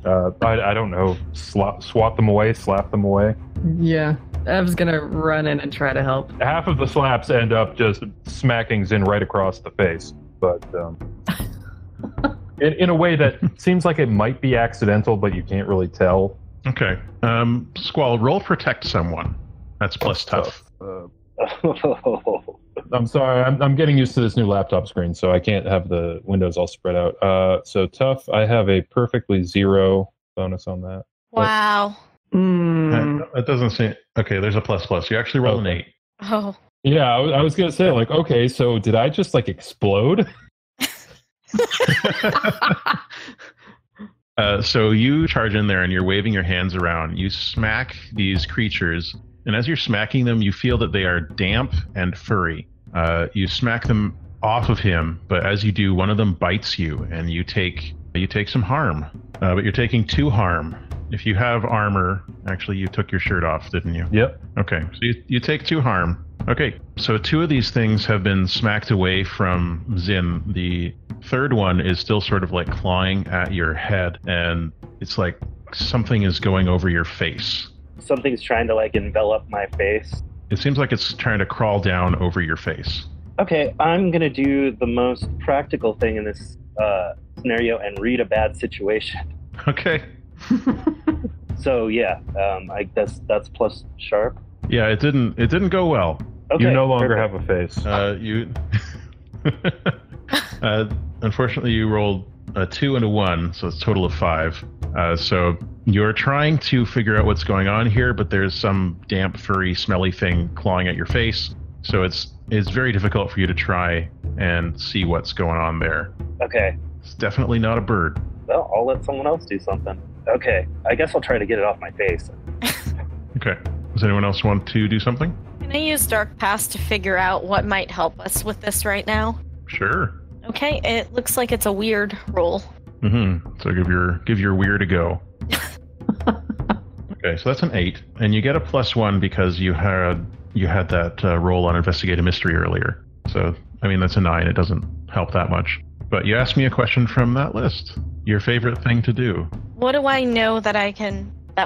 I don't know, swat them away, slap them away. Yeah. Ev's gonna run in and try to help. Half of the slaps end up just smacking Zin right across the face, but in a way that seems like it might be accidental, but you can't really tell. Okay. Squall, roll protect someone. That's plus tough. I'm sorry, I'm getting used to this new laptop screen, so I can't have the windows all spread out. So tough, I have a perfectly 0 bonus on that. Wow. That doesn't seem... Okay, there's a plus. You actually roll an 8. Oh. Yeah, I was going to say, like, okay, so did I just, like, explode? So you charge in there and you're waving your hands around. You smack these creatures, and as you're smacking them, you feel that they are damp and furry. You smack them off of him, but as you do, one of them bites you, and you take some harm. But you're taking 2 harm. If you have armor, actually you took your shirt off, didn't you? Yep. Okay, so you take 2 harm. Okay, so 2 of these things have been smacked away from Zin. The third one is still sort of like clawing at your head, and it's like something is going over your face. Something's trying to like envelop my face. It seems like it's trying to crawl down over your face. Okay, I'm going to do the most practical thing in this scenario and read a bad situation. Okay. So yeah, I guess that's plus sharp. Yeah, it didn't go well. Okay, you no longer perfect. have a face. You unfortunately you rolled a 2 and a 1, so it's a total of 5. So you're trying to figure out what's going on here, but there's some damp, furry, smelly thing clawing at your face. So it's very difficult for you to try and see what's going on there. Okay. It's definitely not a bird. Well, I'll let someone else do something. Okay. I guess I'll try to get it off my face. Okay. Does anyone else want to do something? Can I use Dark Past to figure out what might help us with this right now? Sure. Okay, it looks like it's a weird roll. So give your weird a go. Okay, so that's an 8, and you get a +1 because you had that roll on Investigate a Mystery earlier. So, I mean, that's a 9. It doesn't help that much. But you asked me a question from that list. Your favorite thing to do. What do I know that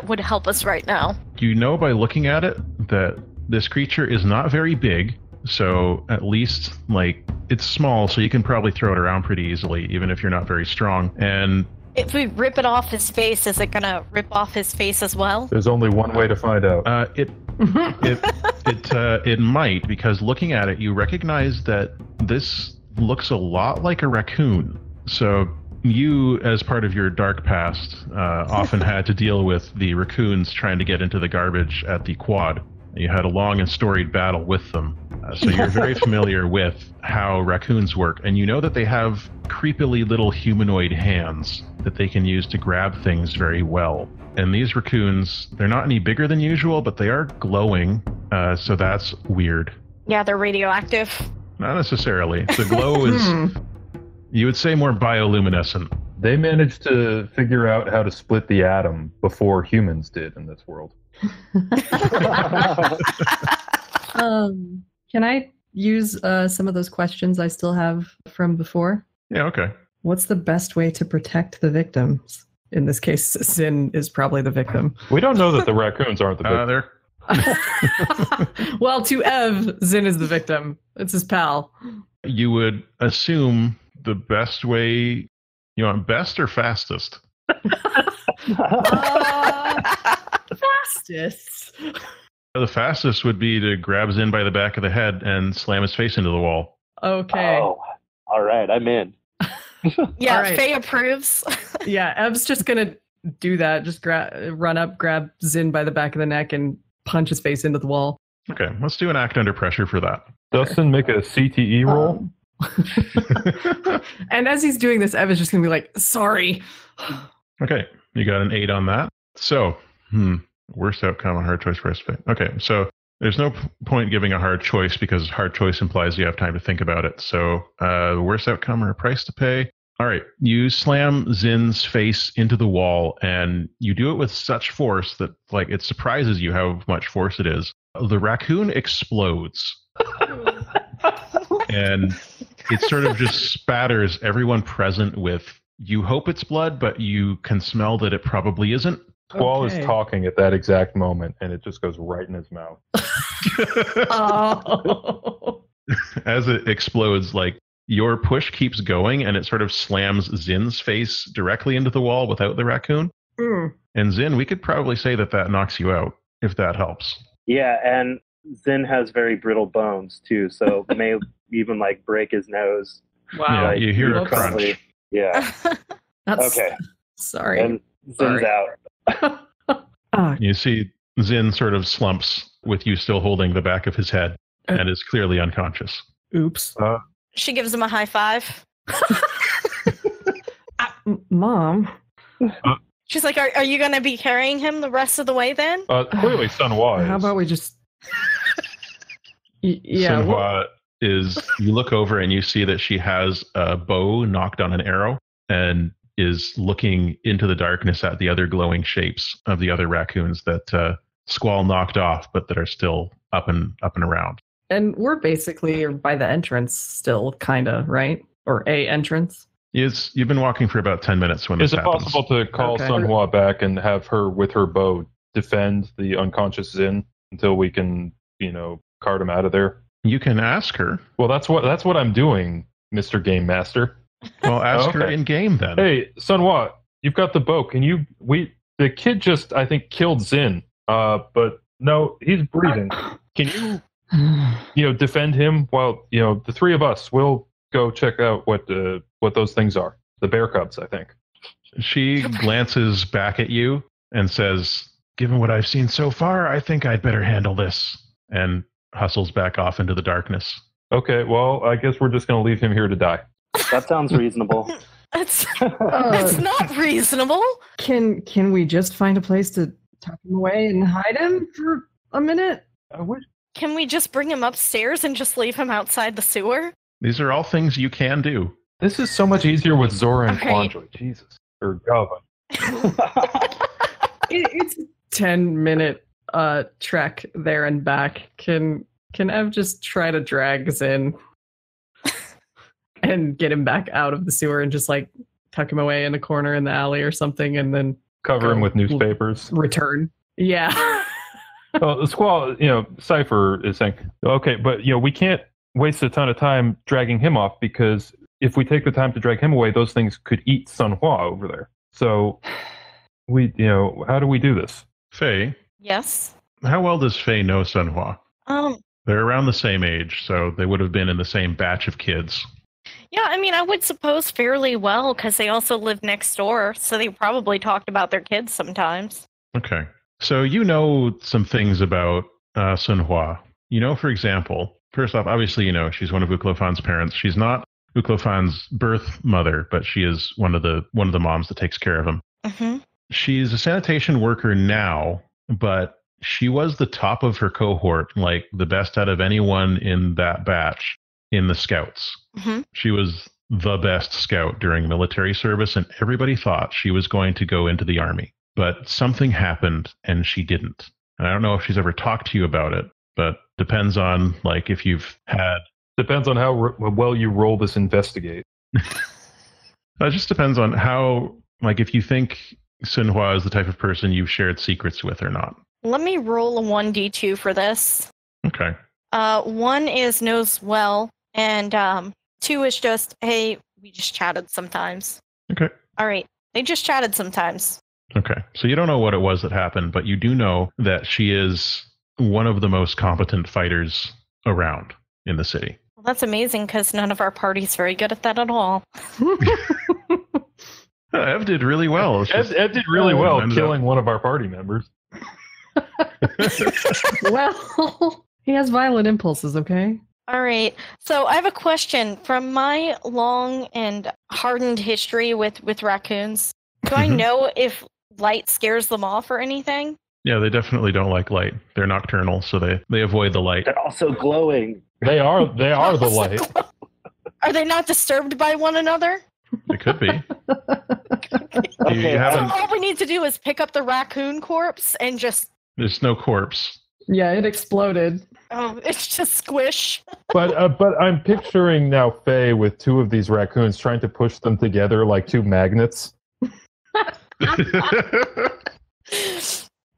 would help us right now? You know by looking at it that this creature is not very big, so at least, like, it's small, so you can probably throw it around pretty easily, even if you're not very strong. And if we rip it off his face, is it gonna rip off his face as well? There's only one way to find out. It might, because looking at it, you recognize that this looks a lot like a raccoon. So you, as part of your dark past, often had to deal with the raccoons trying to get into the garbage at the quad. You had a long and storied battle with them. So you're very familiar with how raccoons work, and you know that they have creepily little humanoid hands that they can use to grab things very well. And these raccoons, they're not any bigger than usual, but they are glowing, so that's weird. Yeah, they're radioactive. Not necessarily. The glow is, you would say, more bioluminescent. They managed to figure out how to split the atom before humans did in this world. Can I use some of those questions I still have from before? Yeah, okay. What's the best way to protect the victims? In this case, Zin is probably the victim. We don't know that the raccoons aren't the victim. Well, to Ev, Zin is the victim. It's his pal. You would assume the best way... You want best or fastest? Fastest. The fastest would be to grab Zin by the back of the head and slam his face into the wall. Okay. Oh, all right. I'm in. Yeah, Right. Faye approves. Yeah, Ev's just going to do that. Just run up, grab Zin by the back of the neck, and punch his face into the wall. Okay, let's do an act under pressure for that. Dustin, make a CTE roll. And as he's doing this, Ev is just going to be like, sorry. Okay, you got an 8 on that. So, worst outcome, a hard choice for us to pick. Okay, so there's no point giving a hard choice because hard choice implies you have time to think about it. So, worst outcome or a price to pay. All right, you slam Zin's face into the wall, and you do it with such force that, like, it surprises you how much force it is. The raccoon explodes. And it sort of just spatters everyone present with, you hope it's blood, but you can smell that it probably isn't. Squall Okay. is talking at that exact moment, and it just goes right in his mouth. Oh. As it explodes, like, your push keeps going, and it sort of slams Zin's face directly into the wall without the raccoon. And Zin, we could probably say that knocks you out, if that helps. Yeah, and Zin has very brittle bones too, so may even like break his nose. Wow. Yeah, Like, you hear a Whoops. crunch. probably- Yeah. That's, Okay. Sorry. And Zin's Sorry. out. You see Zin sort of slumps with you still holding the back of his head and is clearly unconscious. Oops. She gives him a high five. Mom. She's like, are you going to be carrying him the rest of the way then? Clearly, Sun Hua How is. about we just... Yeah. Sunhua is, you look over and you see that she has a bow knocked on an arrow and is looking into the darkness at the other glowing shapes of the other raccoons that Squall knocked off, but that are still up and around. And we're basically by the entrance still, kind of, right? Or a entrance. You've been walking for about 10 minutes when this Is it happens. possible to call Okay. Sun Hua back and have her with her bow defend the unconscious Zin until we can, cart him out of there? You can ask her. Well, that's what I'm doing, Mr. Game Master. Well, ask her Okay. in game then. Hey, Sun Hua, you've got the bow. The kid just, I think, killed Zin. But no, he's breathing. Can you, defend him while, the three of us will go check out what those things are. The bear cubs, I think. She glances back at you and says, given what I've seen so far, I think I'd better handle this. And hustles back off into the darkness. Okay, well, I guess we're just going to leave him here to die. That sounds reasonable. It's not reasonable. Can we just find a place to tuck him away and hide him for a minute? Can we just bring him upstairs and just leave him outside the sewer? These are all things you can do. This is so much easier with Zora and Okay. Quandary. Jesus. Or Java. It's a 10-minute trek there and back. Can Ev just try to drag Zin and get him back out of the sewer and just like tuck him away in a corner in the alley or something and then Cover him with newspapers. return? Yeah. Well, the Squall, Seifer is saying, okay, but, we can't waste a ton of time dragging him off because if we take the time to drag him away, those things could eat Sun Hua over there. So, how do we do this? Fei, Yes. how well does Fei know Sun Hua? They're around the same age, so they would have been in the same batch of kids. Yeah, I mean, I would suppose fairly well because they also live next door, so they probably talked about their kids sometimes. Okay. So you know some things about Sun Hua. For example, first off, obviously, she's one of Uklofan's parents. She's not Uklofan's birth mother, but she is one of the moms that takes care of him. Mm-hmm. She's a sanitation worker now, but she was the top of her cohort, like the best out of anyone in that batch in the scouts. Mm-hmm. She was the best scout during military service, and everybody thought she was going to go into the army. But something happened, and she didn't. And I don't know if she's ever talked to you about it, but depends on, like, if you've had... Depends on how well you roll this investigate. It just depends on how, like, if you think Sun Hua is the type of person you've shared secrets with or not. Let me roll a 1d2 for this. Okay. 1 is knows well, and 2 is just, hey, we just chatted sometimes. Okay. All right. They just chatted sometimes. Okay. So you don't know what it was that happened, but you do know that she is one of the most competent fighters around in the city. Well, that's amazing because none of our party's very good at that at all. Ev did really well. Ed did really well killing one of our party members. Well, he has violent impulses, okay? All right. So I have a question. From my long and hardened history with raccoons, do I know if light scares them off or anything? Yeah, they definitely don't like light. They're nocturnal, so they avoid the light. They're also glowing. They are the light. Are they not disturbed by one another? They could be. Okay, You haven't, All we need to do is pick up the raccoon corpse and just... there's no corpse. Yeah, it exploded. Oh, it's just squish. But I'm picturing now Faye with 2 of these raccoons trying to push them together like 2 magnets.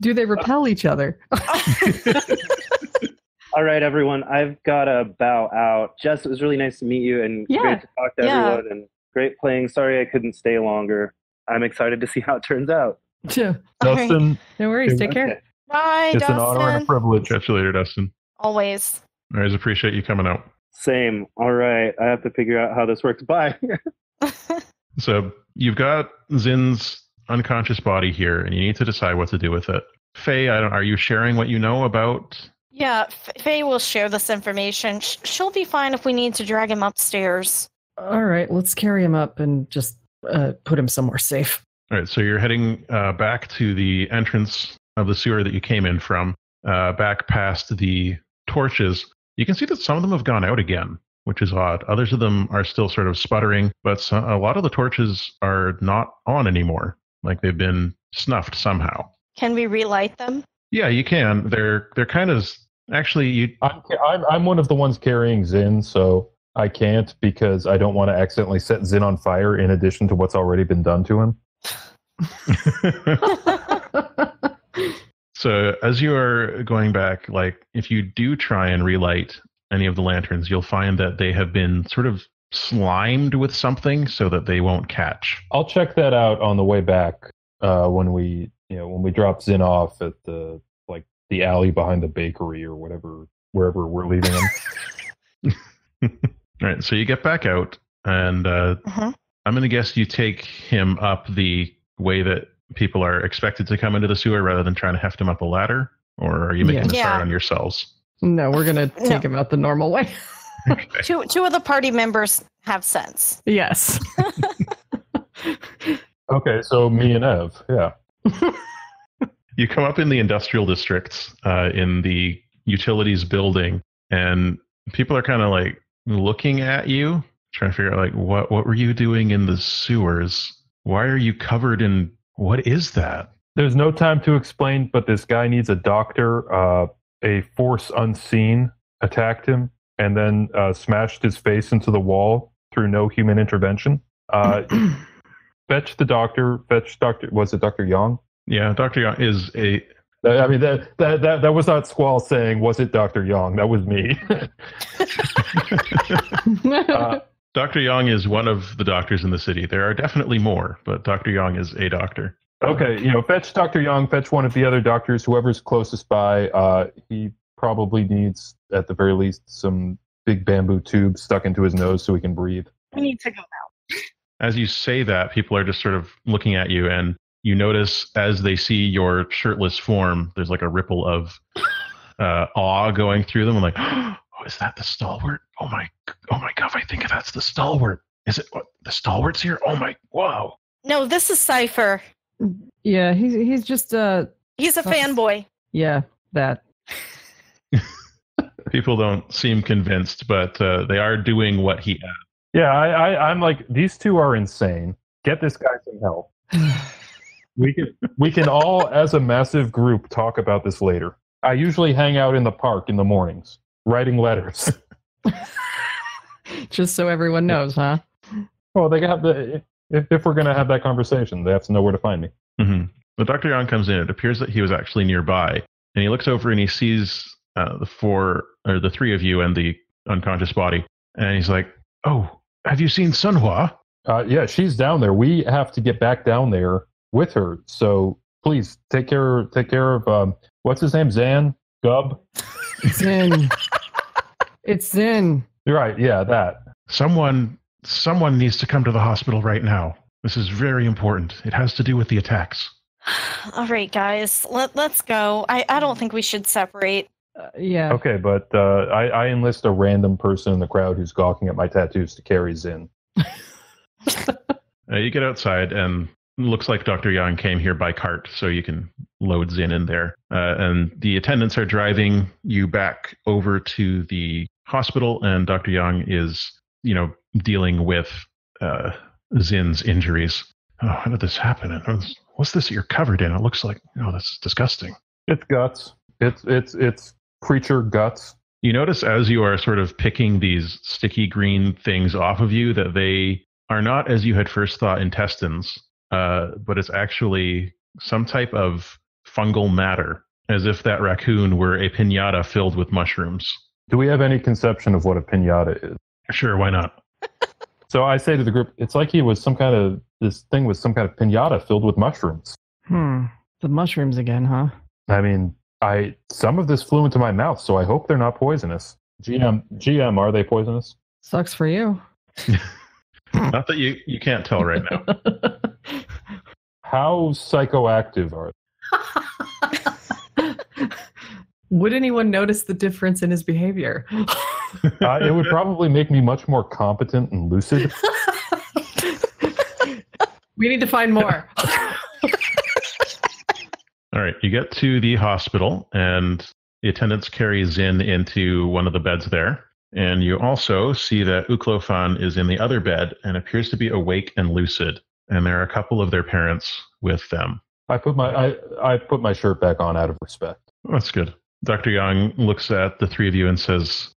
Do they repel each other? All right, everyone. I've got to bow out. Jess, it was really nice to meet you and Yeah. great to talk to everyone and great playing. Sorry I couldn't stay longer. I'm excited to see how it turns out. Yeah. Dustin, No worries. Take care. Okay. Bye, it's an honor and a Dustin. privilege. Catch you later, Dustin. Always. I always appreciate you coming out. Same. All right. I have to figure out how this works. Bye. So you've got Zin's unconscious body here, and you need to decide what to do with it. Faye, are you sharing what you know about... Yeah, Faye will share this information. She'll be fine if we need to drag him upstairs. All right, let's carry him up and just put him somewhere safe. All right, so you're heading back to the entrance of the sewer that you came in from, back past the torches. You can see that some of them have gone out again, which is odd. Others of them are still sort of sputtering, but a lot of the torches are not on anymore, like they've been snuffed somehow. Can we relight them? Yeah, you can. They're kind of... Actually, I'm one of the ones carrying Zin, so I can't because I don't want to accidentally set Zin on fire in addition to what's already been done to him. So as you are going back, like if you do try and relight any of the lanterns, you'll find that they have been sort of slimed with something so that they won't catch. I'll check that out on the way back when we drop Zin off at the alley behind the bakery or wherever we're leaving him. All right, so you get back out, and I'm going to guess you take him up the way that people are expected to come into the sewer rather than trying to heft him up a ladder, or are you making the start on yourselves? No, we're going to take him out the normal way. Two of the party members have sense. Yes. Okay, so me and Ev, yeah. You come up in the industrial districts in the utilities building, and people are kind of like looking at you, trying to figure out like what were you doing in the sewers? Why are you covered in what is that? There's no time to explain, but this guy needs a doctor. A force unseen attacked him and then smashed his face into the wall through no human intervention. Fetch the doctor. Fetch Dr. Was it Dr. Yang? Yeah, Dr. Yang is a... I mean, that was not Squall saying, was it Dr. Yang? That was me. Dr. Yang is one of the doctors in the city. There are definitely more, but Dr. Yang is a doctor. Okay, fetch Dr. Yang, fetch one of the other doctors, whoever's closest by. He probably needs, at the very least, some big bamboo tubes stuck into his nose so he can breathe. We need to go now. As you say that, people are just sort of looking at you, and you notice as they see your shirtless form, there's like a ripple of awe going through them. I'm like, oh, is that the stalwart? Oh my God, I think that's the stalwart. Is it the stalwart's here? Oh my, wow. No, this is Seifer. Yeah, he's just He's a fanboy. Yeah, that. People don't seem convinced, but they are doing what he asked. Yeah, I'm like, these two are insane. Get this guy some help. We can all, as a massive group, talk about this later. I usually hang out in the park in the mornings, writing letters. Just so everyone knows, huh? Well, they have if we're going to have that conversation, they have to know where to find me. Mm-hmm. But Dr. Yang comes in. It appears that he was actually nearby, and he looks over and he sees the three of you and the unconscious body, and he's like, "Oh, have you seen Sunhua?" Yeah, she's down there. We have to get back down there with her. So please take care of what's his name? Zan? Gub? Zin. It's Zin. You're right. Yeah, that. Someone needs to come to the hospital right now. This is very important. It has to do with the attacks. All right, guys, let's go. I don't think we should separate. Yeah. Okay, but I enlist a random person in the crowd who's gawking at my tattoos to carry Zin. You get outside, and it looks like Dr. Yang came here by cart, so you can load Zin in there. And the attendants are driving you back over to the hospital, and Dr. Yang is, dealing with Zin's injuries. Oh, how did this happen? And what's this that you're covered in? It looks like, that's disgusting. It's guts. It's creature guts. You notice as you are sort of picking these sticky green things off of you that they are not, as you had first thought, intestines, but it's actually some type of fungal matter, as if that raccoon were a piñata filled with mushrooms. Do we have any conception of what a piñata is? Sure, why not? So I say to the group, it's like this thing was some kind of piñata filled with mushrooms. The mushrooms again, huh? I mean, some of this flew into my mouth, so I hope they're not poisonous. GM, are they poisonous? Sucks for you. Not that you can't tell right now. How psychoactive are they? Would anyone notice the difference in his behavior? It would probably make me much more competent and lucid. We need to find more. All right, you get to the hospital, and the attendants carry Zin into one of the beds there. And you also see that Uklofan is in the other bed and appears to be awake and lucid. And there are a couple of their parents with them. I put my shirt back on out of respect. That's good. Dr. Yang looks at the three of you and says,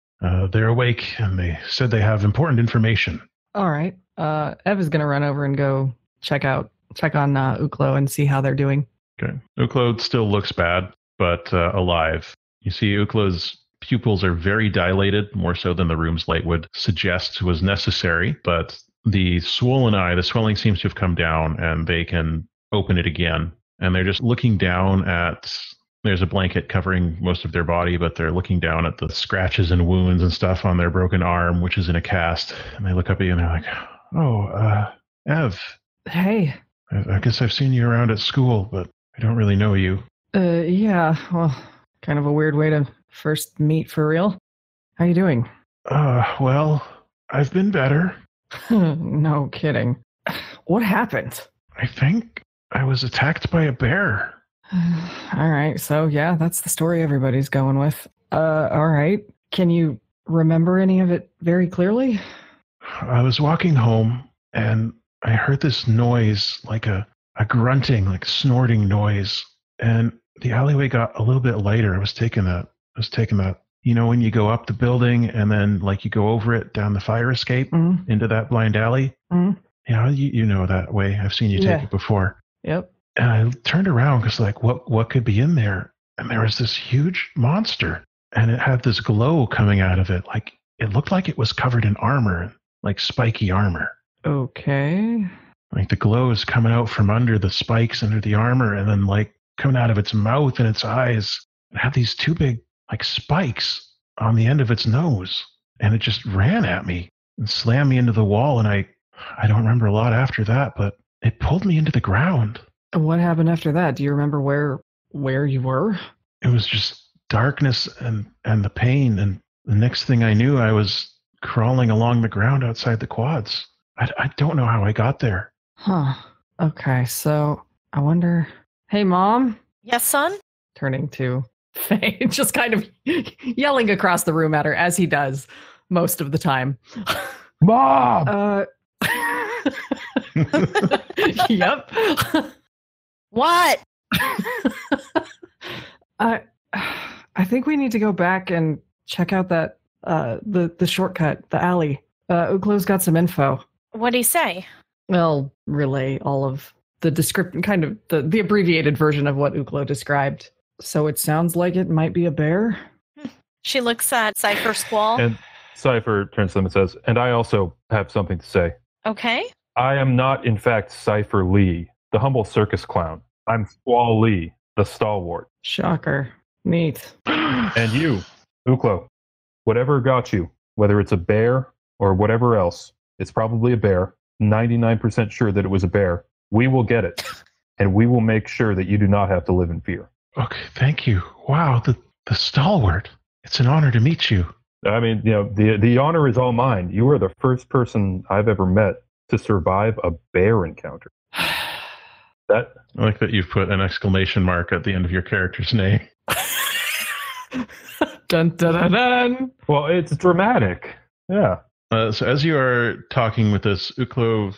they're awake, and they said they have important information. All right. Ev is going to run over and go check on Uklo and see how they're doing. Okay. Uklo still looks bad, but alive. You see Uklo's pupils are very dilated, more so than the room's light would suggest was necessary, but the swollen eye, the swelling seems to have come down, and they can open it again. And they're just looking down at... There's a blanket covering most of their body, but they're looking down at the scratches and wounds and stuff on their broken arm, which is in a cast. And they look up at you and they're like, oh, Ev. Hey. I guess I've seen you around at school, but I don't really know you. Yeah, well, kind of a weird way to first meet for real. How you doing? Well, I've been better. No kidding. What happened? I think I was attacked by a bear. All right, so yeah, that's the story everybody's going with. All right. Can you remember any of it very clearly? I was walking home and I heard this noise, like a grunting, like snorting noise. And the alleyway got a little bit lighter. I was taking that, you know, when you go up the building and then like you go over it down the fire escape into that blind alley. You know, you know that way. I've seen you take it before. Yep. And I turned around because like, what could be in there? And there was this huge monster and it had this glow coming out of it. Like it looked like it was covered in armor, like spiky armor. Okay. Like the glow is coming out from under the spikes under the armor and then like coming out of its mouth and its eyes. It had these two big like spikes on the end of its nose. And it just ran at me and slammed me into the wall. And I don't remember a lot after that, but it pulled me into the ground. What happened after that? Do you remember where you were? It was just darkness and the pain. And the next thing I knew, I was crawling along the ground outside the quads. I don't know how I got there. Huh. Okay, so I wonder... Hey, Mom? Yes, son? Turning to Fei, just kind of yelling across the room at her, as he does most of the time. Mom! Yep. What? I think we need to go back and check out that the shortcut, the alley. Uklo's got some info. What'd he say? I'll relay all of the description, kind of the abbreviated version of what Uklo described. So it sounds like it might be a bear. She looks at Seifer Squall. And Seifer turns to them and says, and I also have something to say. Okay. I am not, in fact, Seifer Leee, the humble circus clown. I'm Squall Lee, the stalwart. Shocker. Neat. And you, Uklo, whatever got you, whether it's a bear or whatever else, it's probably a bear. 99% sure that it was a bear. We will get it. And we will make sure that you do not have to live in fear. Okay, thank you. Wow, the stalwart. It's an honor to meet you. I mean, you know, the honor is all mine. You are the first person I've ever met to survive a bear encounter. That I like that you've put an exclamation mark at the end of your character's name. Dun, dun, dun, dun. Well, it's dramatic. Yeah. So as you are talking with this, Uklo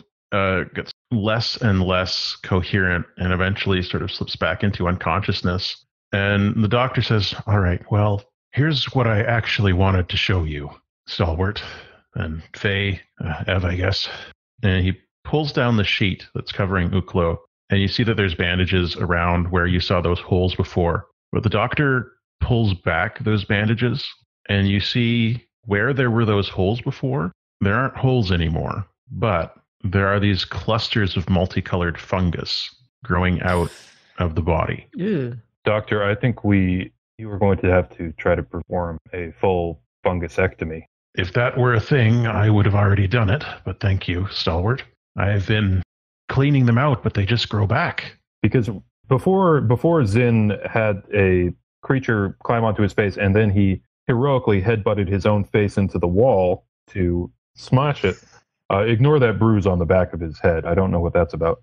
gets less and less coherent and eventually sort of slips back into unconsciousness. And the doctor says, all right, well, here's what I actually wanted to show you, Stalwart. And Fei, Ev, I guess. And he pulls down the sheet that's covering Uklo. And you see that there's bandages around where you saw those holes before. But the doctor pulls back those bandages. And you see where there were those holes before, there aren't holes anymore. But there are these clusters of multicolored fungus growing out of the body. Ew. Doctor, I think you are going to have to try to perform a full fungusectomy. If that were a thing, I would have already done it. But thank you, Stalwart. I've been cleaning them out, but they just grow back. Because before Zin had a creature climb onto his face, and then he heroically headbutted his own face into the wall to smash it. Ignore that bruise on the back of his head. I don't know what that's about.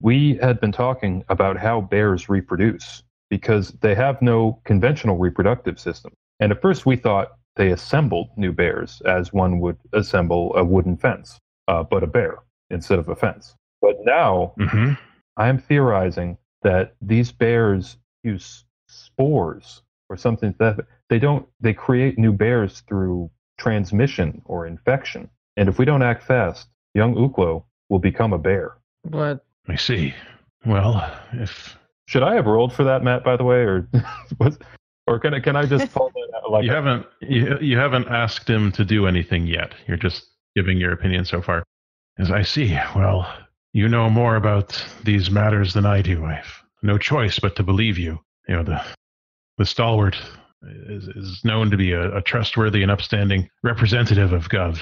We had been talking about how bears reproduce because they have no conventional reproductive system. And at first we thought they assembled new bears as one would assemble a wooden fence, but a bear instead of a fence. But now I'm theorizing that these bears use spores or something that they create new bears through transmission or infection. And if we don't act fast, young Uklo will become a bear. What? I see. Well, if... Should I have rolled for that, Matt, by the way? Or can I just call that out? Like you haven't asked him to do anything yet. You're just giving your opinion so far. As I see, well, you know more about these matters than I do. I've no choice but to believe you. You know, the Stalwart is known to be a trustworthy and upstanding representative of Gov.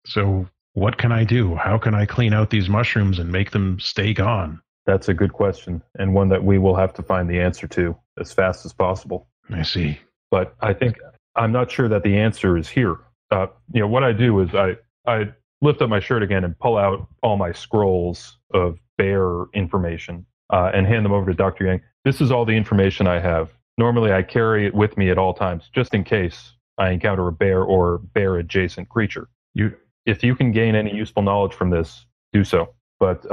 So what can I do? How can I clean out these mushrooms and make them stay gone? That's a good question, and one that we will have to find the answer to as fast as possible. I see. But I'm not sure that the answer is here. What I do is I lift up my shirt again and pull out all my scrolls of bear information and hand them over to Dr. Yang. This is all the information I have. Normally, I carry it with me at all times, just in case I encounter a bear or bear-adjacent creature. If you can gain any useful knowledge from this, do so. But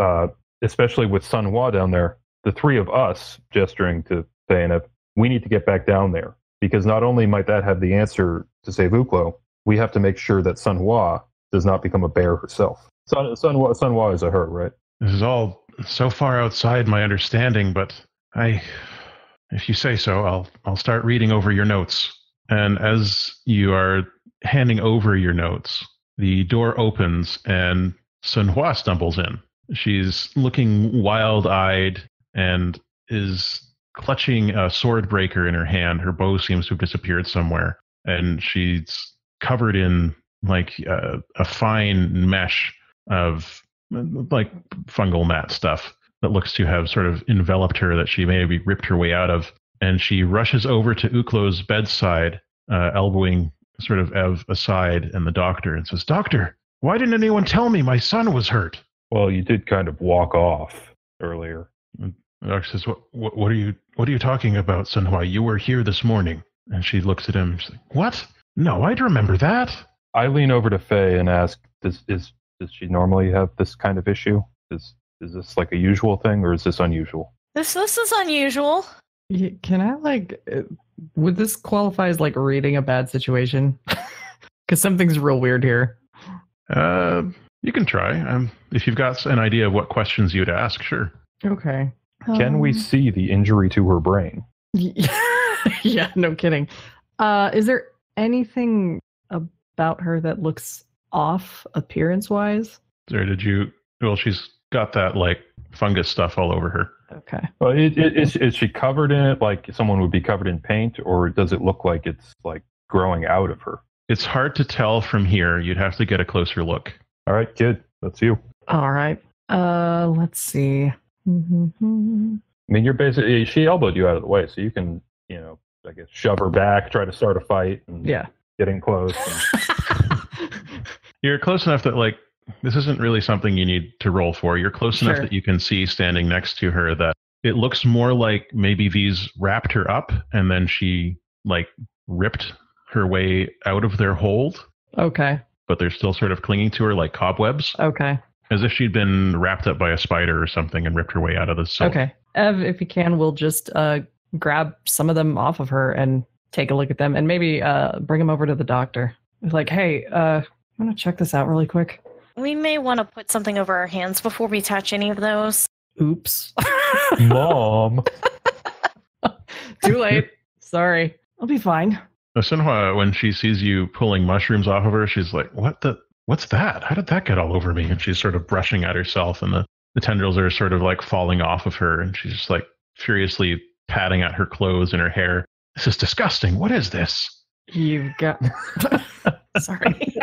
especially with Sun Hua down there, the three of us, gesturing to Fei and Ep, we need to get back down there. Because not only might that have the answer to save Uklo, we have to make sure that Sun Hua does not become a bear herself. Sun Hua is a her, right? This is all so far outside my understanding, but if you say so, I'll start reading over your notes. And as you are handing over your notes, the door opens and Sun Hua stumbles in. She's looking wild-eyed and is clutching a sword breaker in her hand. Her bow seems to have disappeared somewhere, and she's covered in like a fine mesh of like fungal mat stuff that looks to have sort of enveloped her, that she maybe ripped her way out of. And she rushes over to Uklo's bedside, elbowing sort of Ev aside and the doctor, and says, "Doctor, why didn't anyone tell me my son was hurt?" Well, you did kind of walk off earlier. And the doctor says, "What are you talking about, Sun Hua? You were here this morning." And she looks at him. She's like, "What? No, I'd remember that." I lean over to Fei and ask, does she normally have this kind of issue? Is this like a usual thing, or is this unusual? This is unusual. Can I would this qualify as like reading a bad situation? Because something's real weird here. You can try. If you've got an idea of what questions you'd ask, sure. Okay. Can we see the injury to her brain? Yeah, no kidding. Is there anything about her that looks off appearance-wise? Well, she's got that like fungus stuff all over her. Okay. Well, is she covered in it like someone would be covered in paint, or does it look like it's like growing out of her? It's hard to tell from here. You'd have to get a closer look. All right, kid, that's you. All right. Let's see. Mm-hmm. I mean, you're basically, she elbowed you out of the way, so you can, I guess, shove her back, try to start a fight, and getting close. You're close enough that, like, this isn't really something you need to roll for. You're close enough that you can see standing next to her that it looks more like maybe these wrapped her up and then she, like, ripped her way out of their hold. Okay. But they're still sort of clinging to her like cobwebs. Okay. As if she'd been wrapped up by a spider or something and ripped her way out of the soul. Okay. Ev, if you can, we'll just grab some of them off of her and take a look at them and maybe bring them over to the doctor. It's like, hey, I want to check this out really quick. We may want to put something over our hands before we touch any of those. Oops. Mom. Too late. Sorry. I'll be fine. Sun Hua, when she sees you pulling mushrooms off of her, she's like, what's that? How did that get all over me? And she's sort of brushing at herself, and the tendrils are sort of like falling off of her, and she's just like furiously patting at her clothes and her hair. This is disgusting. What is this? You've got... Sorry.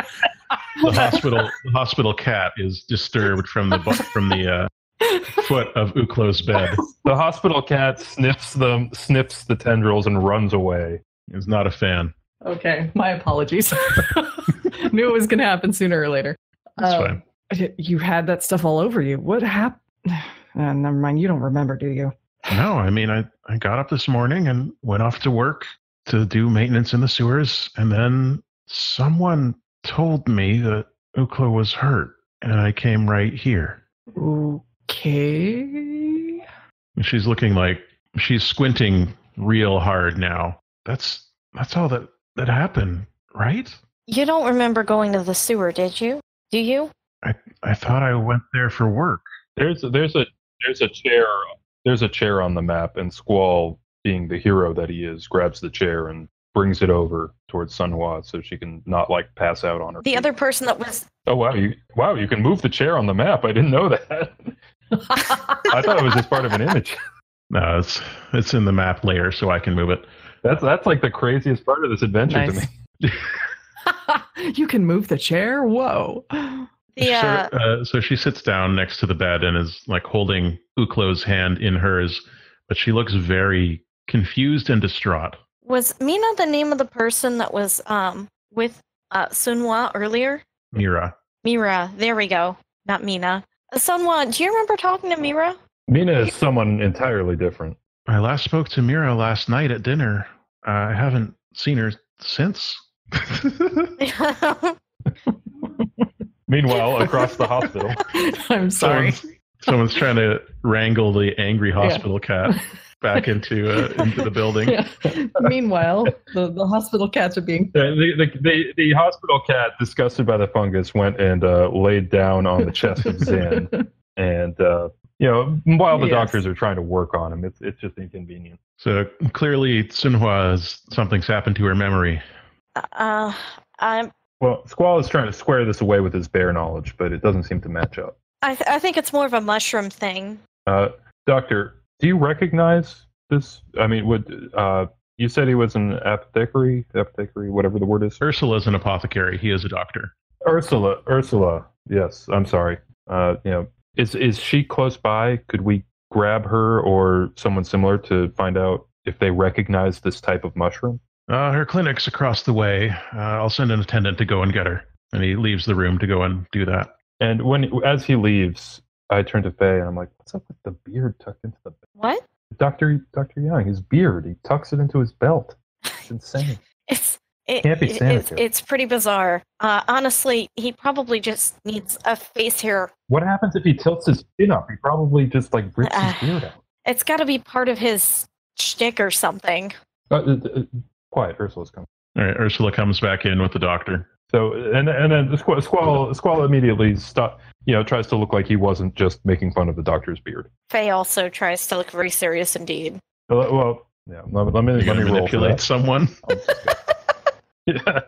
The hospital cat is disturbed from the foot of Uklo's bed. The hospital cat sniffs the tendrils and runs away. Is not a fan. Okay, my apologies. Knew it was going to happen sooner or later. That's fine. You had that stuff all over you. What happened? Never mind. You don't remember, do you? No, I mean, I got up this morning and went off to work to do maintenance in the sewers, and then someone told me that Uklo was hurt, and I came right here. Okay. And she's looking like she's squinting real hard now. That's all that happened, right? You don't remember going to the sewer, did you? Do you? I thought I went there for work. There's a chair on the map, and Squall, being the hero that he is, grabs the chair and brings it over towards Sun Hua so she can not like pass out on her. The other person that was... Oh, wow, you can move the chair on the map. I didn't know that. I thought it was just part of an image. No, it's in the map layer, so I can move it. That's like the craziest part of this adventure to me. You can move the chair? Whoa. So she sits down next to the bed and is like holding Uklo's hand in hers, but she looks very confused and distraught. Was Mina the name of the person that was with Sunhwa earlier? Mira. Mira, there we go. Not Mina. Sunhwa, do you remember talking to Mira? Mina is someone entirely different. I last spoke to Mira last night at dinner. I haven't seen her since. Meanwhile, across the hospital. I'm sorry. Someone's trying to wrangle the angry hospital cat back into the building. Yeah. Meanwhile, the hospital cats are being. The hospital cat, disgusted by the fungus, went and laid down on the chest of Zin. And, while the doctors are trying to work on him, it's just inconvenient. So clearly, Sunhwa's something's happened to her memory. Well, Squall is trying to square this away with his bear knowledge, but it doesn't seem to match up. I think it's more of a mushroom thing. Doctor, do you recognize this? I mean, you said he was an apothecary, whatever the word is? Ursula's an apothecary. He is a doctor. Ursula. Yes, I'm sorry. Is she close by? Could we grab her or someone similar to find out if they recognize this type of mushroom? Her clinic's across the way. I'll send an attendant to go and get her. And he leaves the room to go and do that. And as he leaves, I turn to Faye and I'm like, what's up with the beard tucked into the belt? What? Dr. Young, his beard, he tucks it into his belt. It's insane. Can't be sanitary. It's pretty bizarre. Honestly, he probably just needs a face hair. What happens if he tilts his chin up? He probably just rips his beard out. It's got to be part of his shtick or something. Quiet, Ursula's coming. All right, Ursula comes back in with the doctor. So and then the Squall immediately tries to look like he wasn't just making fun of the doctor's beard. Faye also tries to look very serious indeed. Well, yeah. Let me manipulate someone. Yeah.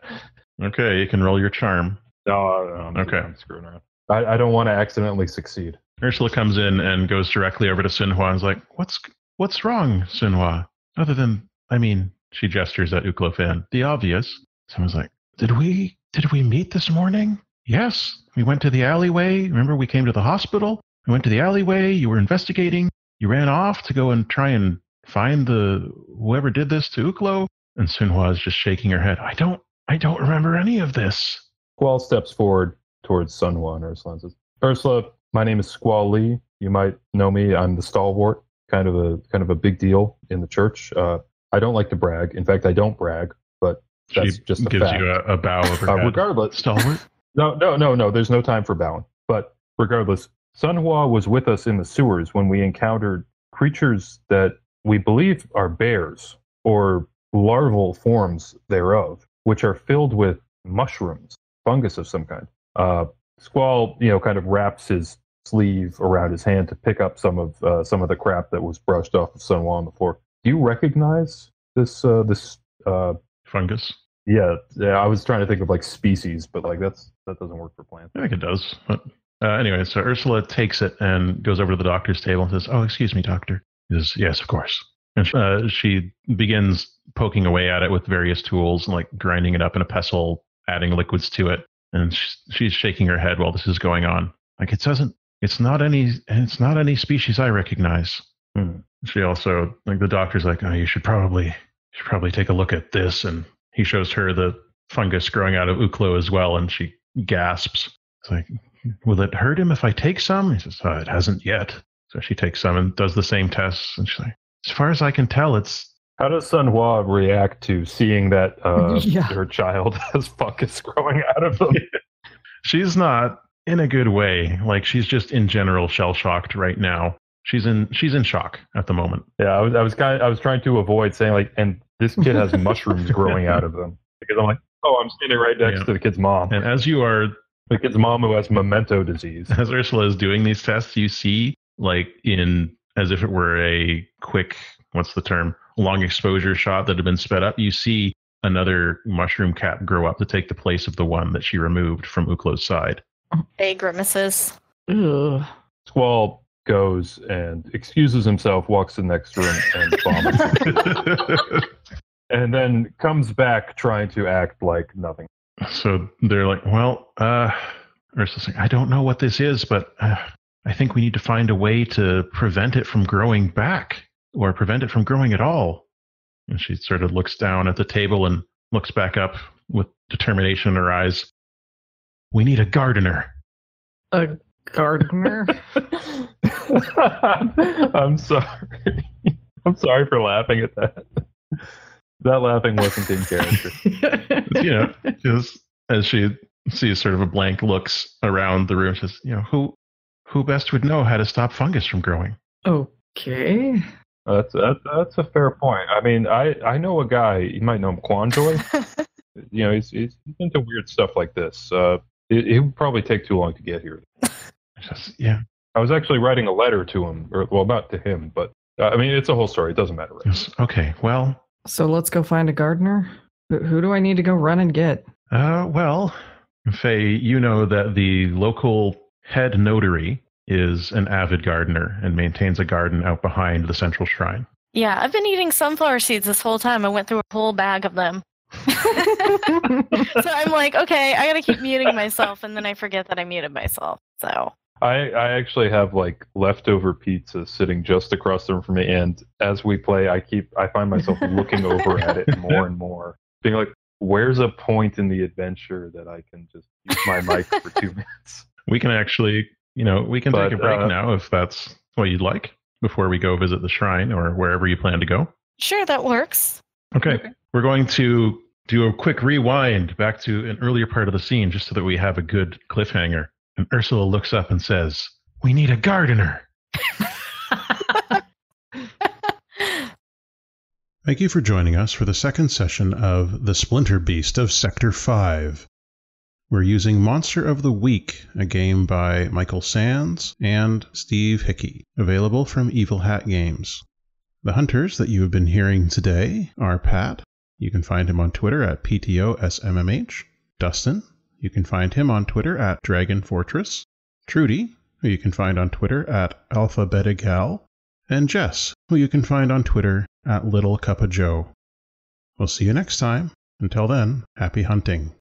Okay, you can roll your charm. No, okay. I'm screwing around. I don't want to accidentally succeed. Ursula comes in and goes directly over to Sunhwa and is like, "What's wrong, Sunhwa? Other than, she gestures at Uklofan. The obvious." Someone's like, Did we meet this morning? Yes. We went to the alleyway. Remember, we came to the hospital. We went to the alleyway. You were investigating. You ran off to go and try and find whoever did this to Uklo. And Sunhwa is just shaking her head. I don't remember any of this. Squall steps forward towards Sunhwa and Ursula and says, Ursula, my name is Seifer Leee. You might know me. I'm the stalwart, kind of a big deal in the church. I don't like to brag. In fact, I don't brag, but that's just a gives fact. You a bow of her head. Regardless, stalwart. No. There's no time for bowing. But regardless, Sunhwa was with us in the sewers when we encountered creatures that we believe are bears or larval forms thereof, which are filled with mushrooms, fungus of some kind. Squall, kind of wraps his sleeve around his hand to pick up some of the crap that was brushed off of Sunhwa on the floor. Do you recognize this fungus? Yeah, I was trying to think of species, but that doesn't work for plants. I think it does. But anyway, so Ursula takes it and goes over to the doctor's table and says, "Oh, excuse me, doctor." He says, "Yes, of course." And she begins poking away at it with various tools, like grinding it up in a pestle, adding liquids to it. And she's shaking her head while this is going on. It's not any species I recognize. She also, the doctor's like, "Oh, you should probably take a look at this." And he shows her the fungus growing out of Uklo as well, and she gasps. It's like, "Will it hurt him if I take some?" He says, "It hasn't yet." So she takes some and does the same tests, and she's like, "As far as I can tell, it's..." How does Sunhwa react to seeing that her child has fungus growing out of them? She's not in a good way. She's just in general shell-shocked right now. She's in shock at the moment. Yeah, I was trying to avoid saying and this kid has mushrooms growing out of them, because I'm like, I'm standing right next to the kid's mom. And as you are, the kid's mom who has memento disease. As Ursula is doing these tests, you see as if it were a quick, long exposure shot that had been sped up. You see another mushroom cat grow up to take the place of the one that she removed from Uklo's side. Hey, grimaces. Ugh. Squall goes and excuses himself, walks to the next room and vomits. And then comes back trying to act like nothing. So they're like, well, Ursula's like, I don't know what this is, but I think we need to find a way to prevent it from growing back or prevent it from growing at all. And she sort of looks down at the table and looks back up with determination in her eyes. We need a gardener. A gardener? I'm sorry. I'm sorry for laughing at that. That laughing wasn't in character. Just as she sees sort of a blank looks around the room, says, who best would know how to stop fungus from growing? Okay. That's a fair point. I mean, I know a guy. You might know him, Quanjoy. He's into weird stuff like this. It would probably take too long to get here. Yeah. I was actually writing a letter to him, not to him, but I mean, it's a whole story. It doesn't matter. Right? Yes. Okay. Well. So let's go find a gardener. Who do I need to go run and get? Well, Fei, you know that the local head notary is an avid gardener and maintains a garden out behind the central shrine. Yeah, I've been eating sunflower seeds this whole time. I went through a whole bag of them. So I'm like, okay, I gotta keep muting myself, and then I forget that I muted myself. So I actually have like leftover pizza sitting just across the room from me, and as we play, I find myself looking over at it more and more, being like, where's a point in the adventure that I can just use my mic for 2 minutes? We can actually, take a break now if that's what you'd like before we go visit the shrine or wherever you plan to go. Sure, that works. Okay. We're going to do a quick rewind back to an earlier part of the scene just so that we have a good cliffhanger. And Ursula looks up and says, we need a gardener. Thank you for joining us for the second session of The Splinter Beast of Sector 5. We're using Monster of the Week, a game by Michael Sands and Steve Hickey, available from Evil Hat Games. The hunters that you have been hearing today are Pat. You can find him on Twitter at PTOSMMH. Dustin. You can find him on Twitter at Dragon Fortress. Trudy, who you can find on Twitter at Alpha Beta Gal. And Jess, who you can find on Twitter at Little Cup of Joe. We'll see you next time. Until then, happy hunting.